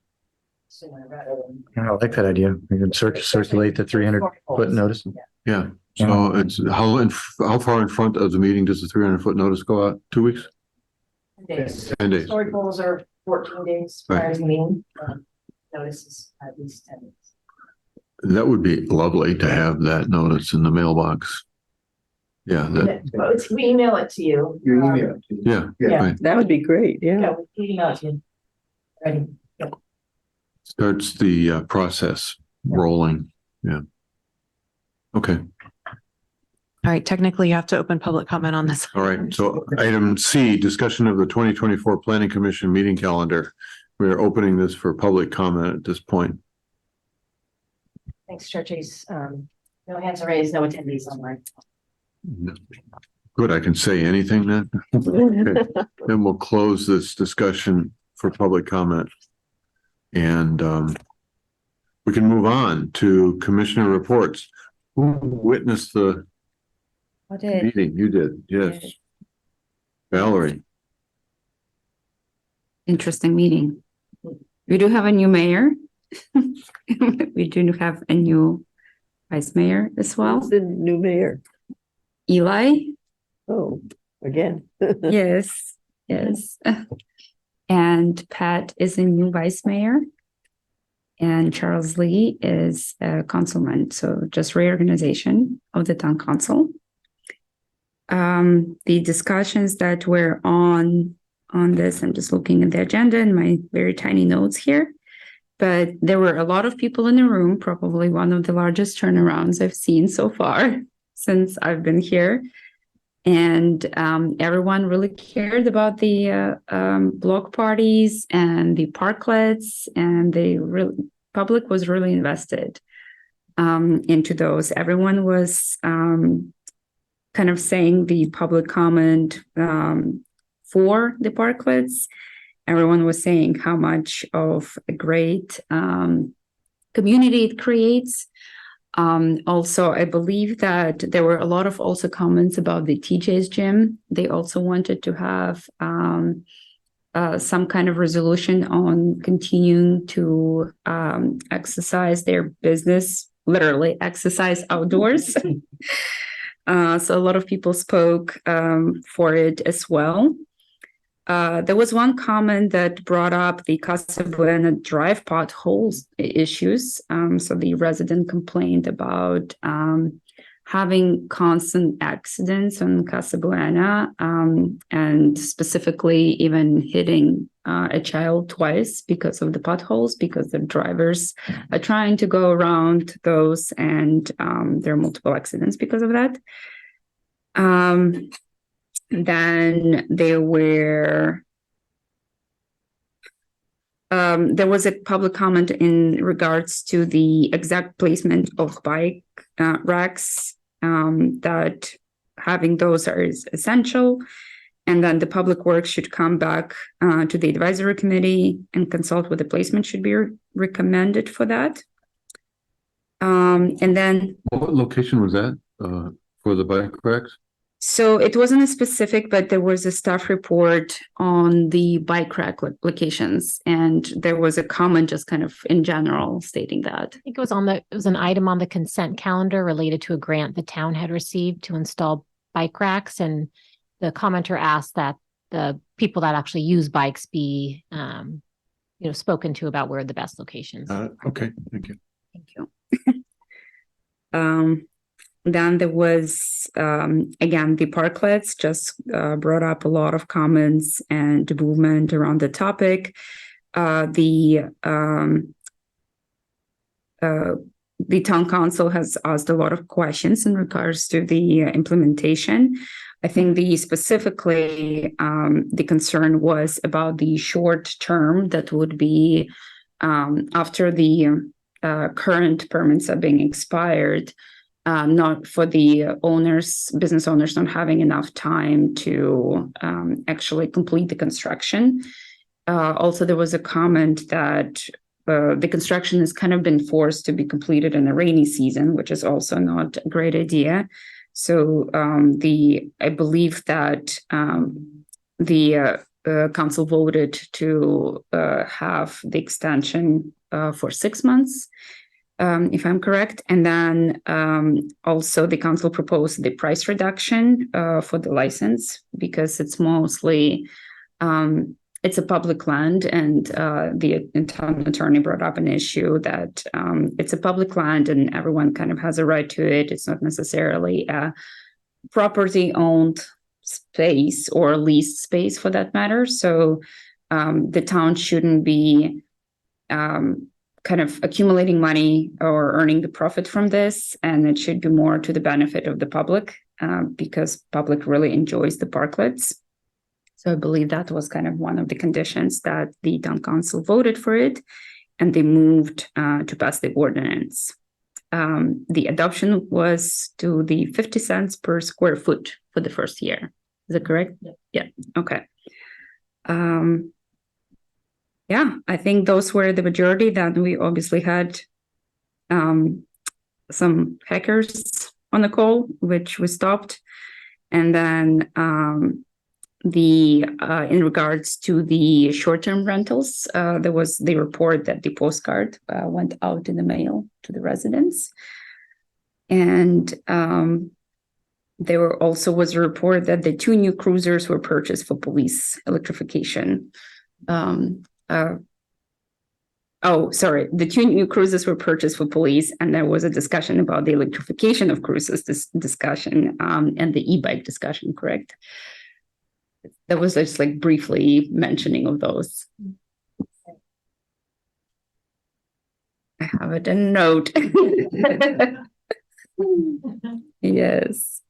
sooner rather than. Yeah, I like that idea. We can circulate the 300-foot notice. Yeah. So it's how far in front of the meeting does the 300-foot notice go out? 2 weeks? 10 days. 10 days. Story polls are 14 days prior to the meeting. Notices at least 10 days. That would be lovely to have that notice in the mailbox. Yeah. We email it to you. Yeah. Right. That would be great. Yeah. We email it to you. Ready. Starts the process rolling. Yeah. Okay. all right, technically you have to open public comment on this. All right. So item C, discussion of the 2024 Planning Commission meeting calendar. We are opening this for public comment at this point. Thanks, Chair Chase. No hands are raised, no attendees online. Good, I can say anything then. Okay. Then we'll close this discussion for public comment. And we can move on to commissioner reports. Who witnessed the meeting? You did, yes. Valerie. Interesting meeting. We do have a new mayor. We do have a new vice mayor as well. Who's the new mayor? Eli. Oh, again. Yes, yes. And Pat is a new vice mayor. And Charles Lee is a councilman. So just reorganization of the town council. The discussions that were on this, I'm just looking at the agenda and my very tiny notes here. But there were a lot of people in the room, probably one of the largest turnarounds I've seen so far since I've been here. And everyone really cared about the block parties and the parklets, and the public was really invested into those. Everyone was kind of saying the public comment for the parklets. Everyone was saying how much of a great community it creates. Also, I believe that there were a lot of also comments about the TJ's gym. They also wanted to have some kind of resolution on continuing to exercise their business, literally exercise outdoors. So a lot of people spoke for it as well. There was one comment that brought up the Casa Buena Drive potholes issues. So the resident complained about having constant accidents on Casa Buena, and specifically even hitting a child twice because of the potholes, because the drivers are trying to go around those, and there are multiple accidents because of that. Then there was a public comment in regards to the exact placement of bike racks, that having those is essential. And then the public works should come back to the advisory committee and consult with the placement should be recommended for that. And then What location was that for the bike racks? so it wasn't a specific, but there was a staff report on the bike rack locations, and there was a comment just kind of in general stating that. I think it was an item on the consent calendar related to a grant the town had received to install bike racks, and the commenter asked that the people that actually use bikes be, spoken to about where the best locations. Okay, thank you. Thank you. Then there was, again, the parklets just brought up a lot of comments and movement around the topic. The town council has asked a lot of questions in regards to the implementation. I think specifically the concern was about the short term that would be after the current permits are being expired. Not for the business owners not having enough time to actually complete the construction. Also, there was a comment that the construction has kind of been forced to be completed in the rainy season, which is also not a great idea. So I believe that the council voted to have the extension for 6 months. If I'm correct. And then also the council proposed the price reduction for the license, because it's mostly, it's a public land, and the town attorney brought up an issue that it's a public land and everyone kind of has a right to it. It's not necessarily a property owned space or leased space for that matter. So the town shouldn't be kind of accumulating money or earning the profit from this, and it should be more to the benefit of the public, because public really enjoys the parklets. So I believe that was kind of one of the conditions that the town council voted for it, and they moved to pass the ordinance. The adoption was to the 50 cents per square foot for the first year. Is that correct? Yeah. Okay. Yeah, I think those were the majority. That we obviously had some hackers on the call, which we stopped. And then in regards to the short-term rentals, there was the report that the postcard went out in the mail to the residents. And there also was a report that the 2 new cruisers were purchased for police electrification. The 2 new cruises were purchased for police, and there was a discussion about the electrification of cruises, this discussion, and the e-bike discussion, correct? That was just like briefly mentioning of those. I have it in a note. Yes.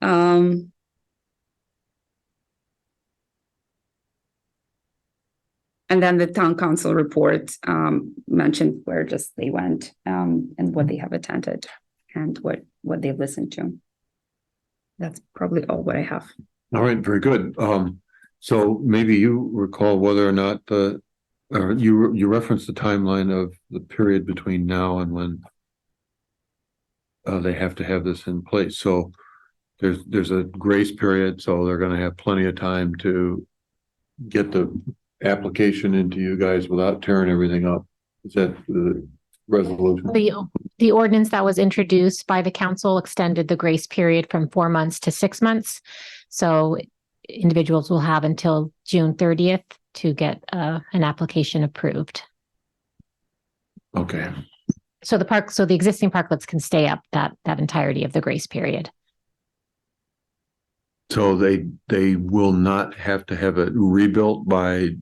And then the town council report mentioned where just they went and what they have attended and what they listened to. That's probably all what I have. All right, very good. So maybe you recall whether or not you referenced the timeline of the period between now and when they have to have this in place. So there's a grace period, so they're going to have plenty of time to get the application into you guys without tearing everything up. Is that resolution? The ordinance that was introduced by the council extended the grace period from 4 months to 6 months. So individuals will have until June 30th to get an application approved. Okay. So the existing parklets can stay up that entirety of the grace period. So they will not have to have it rebuilt by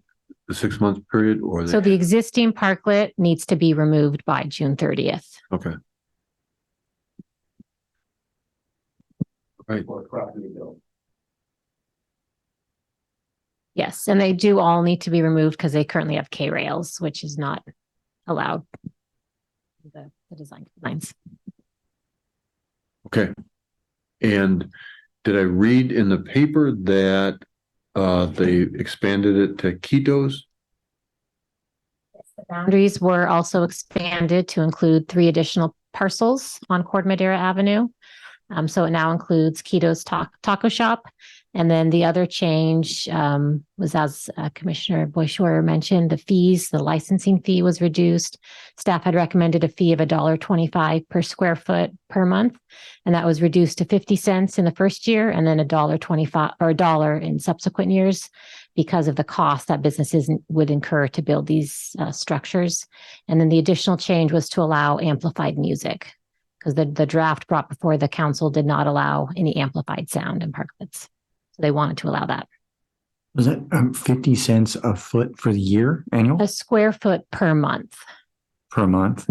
the 6 month period, or So the existing parklet needs to be removed by June 30th. okay. Right. Yes, and they do all need to be removed because they currently have K rails, which is not allowed. The design guidelines. Okay. And did I read in the paper that they expanded it to Quito's? The boundaries were also expanded to include 3 additional parcels on Corte Madera Avenue. So it now includes Quito's Taco Shop. And then the other change was, as Commissioner Boishore mentioned, the licensing fee was reduced. Staff had recommended a fee of $1.25 per square foot per month, and that was reduced to 50 cents in the first year, and then $1.25 or $1 in subsequent years because of the cost that businesses would incur to build these structures. And then the additional change was to allow amplified music, because the draft brought before the council did not allow any amplified sound in parklets. So they wanted to allow that. Was that 50 cents a foot for the year annual? A square foot per month. Per month?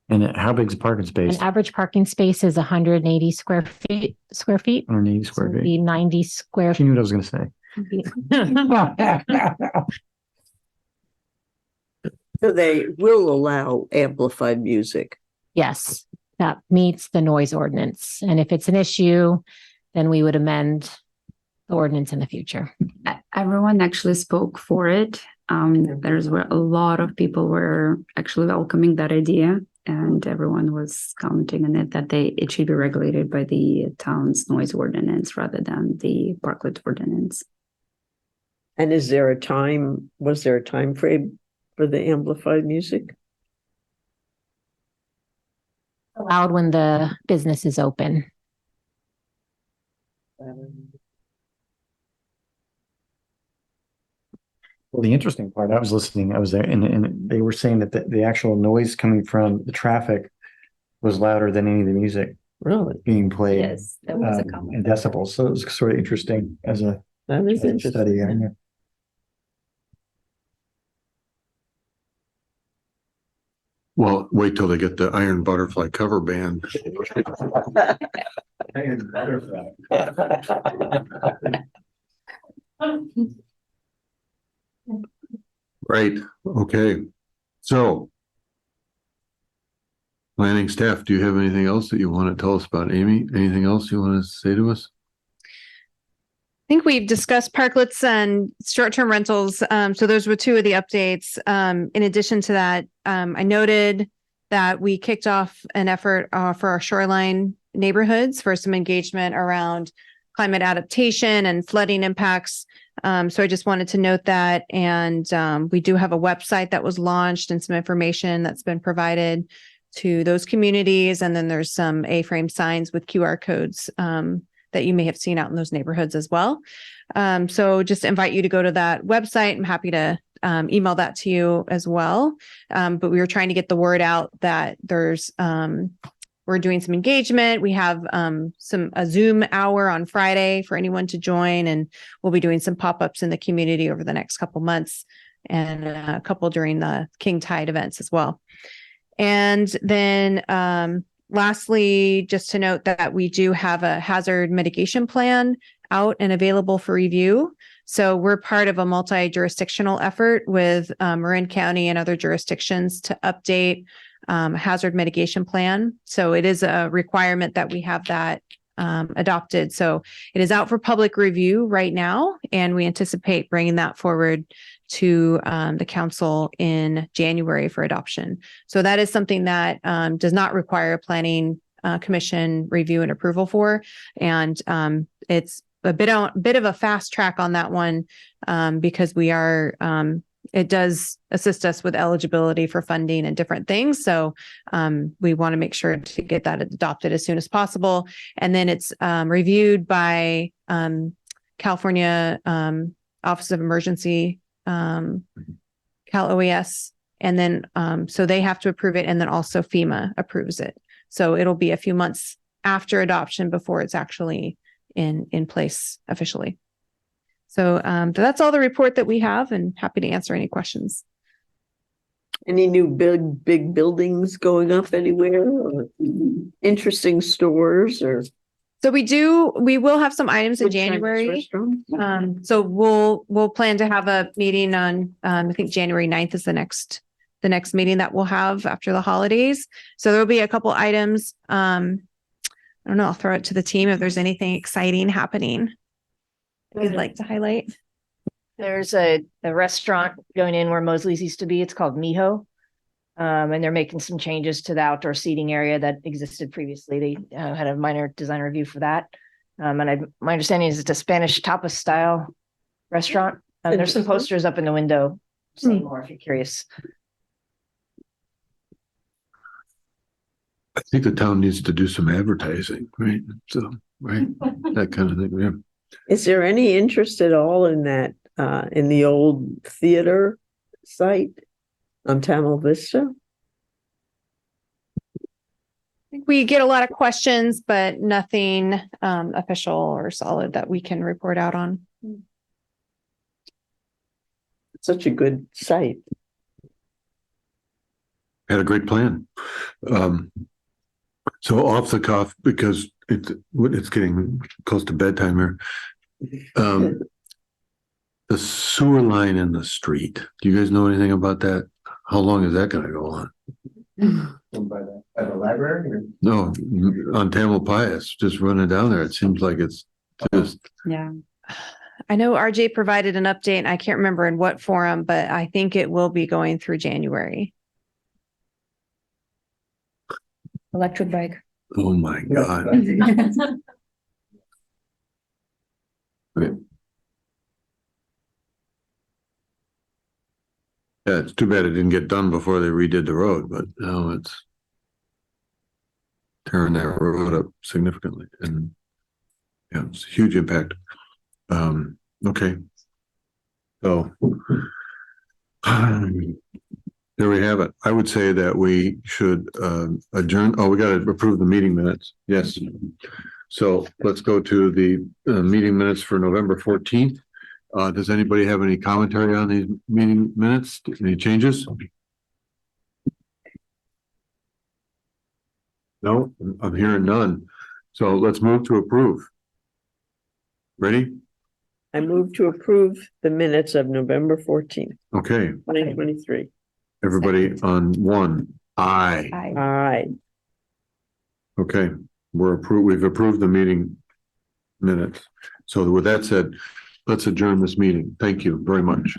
And how big is the parking An space? average parking space is 180 square feet. 180 square feet. Be 90 square She knew what I was going to say. So they will allow amplified music. Yes, that meets the noise ordinance. And if it's an issue, then we would amend the ordinance in the future. Everyone actually spoke for it. There's where a lot of people were actually welcoming that idea, and everyone was commenting on it that it should be regulated by the town's noise ordinance rather than the parklet ordinance. And was there a time frame for the amplified music? Allowed when the business is open. Well, the interesting part, I was there, and they were saying that the actual noise coming from the traffic was louder than any of the music being played. Yes, that was a in comment. decibels. So it was sort of interesting as a interesting study. Yeah. Well, wait till they get the Iron Butterfly cover band. Iron Butterfly. Right, okay. So planning staff, do you have anything else that you want to tell us about, Amy? Anything else you want to say to us? I think we've discussed parklets and short-term rentals. So those were 2 of the updates. In addition to that, I noted that we kicked off an effort for our shoreline neighborhoods for some engagement around climate adaptation and flooding impacts. So I just wanted to note that. And we do have a website that was launched and some information that's been provided to those communities. And then there's some A-frame signs with QR codes that you may have seen out in those neighborhoods as well. So just invite you to go to that website. I'm happy to email that to you as well. But we were trying to get the word out that we're doing some engagement. We have a Zoom hour on Friday for anyone to join, and we'll be doing some pop-ups in the community over the next couple months, and a couple during the King Tide events as well. And then lastly, just to note that we do have a hazard mitigation plan out and available for review. So we're part of a multi-jurisdictional effort with Marin County and other jurisdictions to update hazard mitigation plan. So it is a requirement that we have that adopted. So it is out for public review right now, and we anticipate bringing that forward to the council in January for adoption. So that is something that does not require a planning commission review and approval for. And it's a bit of a fast track on that one because we are it does assist us with eligibility for funding and different things. So we want to make sure to get that adopted as soon as possible. And then it's reviewed by California Office of Emergency, Cal OES. And then so they have to approve it, and then also FEMA approves it. So it'll be a few months after adoption before it's actually in place officially. So that's all the report that we have, and happy to answer any questions. Any new big buildings going up anywhere, or interesting stores, or? So we will have some items in Food, Chinese January. restaurants? So we'll plan to have a meeting on, I think January 9th is the next meeting that we'll have after the holidays. So there'll be a couple items. I don't know, I'll throw it to the team if there's anything exciting happening you'd like to highlight. There's a restaurant going in where Mosley's used to be. It's called Miho. And they're making some changes to the outdoor seating area that existed previously. They had a minor design review for that. My understanding is it's a Spanish tapas style restaurant. There's some posters up in the window saying more if you're curious. I think the town needs to do some advertising, right? So, right, that kind of thing, yeah. Is there any interest at all in that, in the old theater site on Tamil Vista? I think we get a lot of questions, but nothing official or solid that we can report out on. Such a good site. Had a great plan. So off the cuff, because it's getting close to bedtime here. The sewer line in the street. Do you guys know anything about that? How long is that gonna go on? By the library? Or? No, on Tamil Pius, just running down there. It seems like it's just. Yeah. I know RJ provided an update, and I can't remember in what forum, but I think it will be going through January. Electric bike. Oh my God. Okay. Yeah, it's too bad it didn't get done before they redid the road, but now it's tearing that road up significantly, and yeah, it's a huge impact. Okay. So there we have it. I would say that we should adjourn. Oh, we got to approve the meeting minutes. Yes. So let's go to the meeting minutes for November 14th. Does anybody have any commentary on these meeting minutes? Any changes? No, I'm hearing none. So let's move to approve. Ready? I move to approve the minutes of November 14th, Okay. 2023. Everybody on one. Aye. Aye. Okay, we've approved the meeting minutes. So with that said, let's adjourn this meeting. Thank you very much.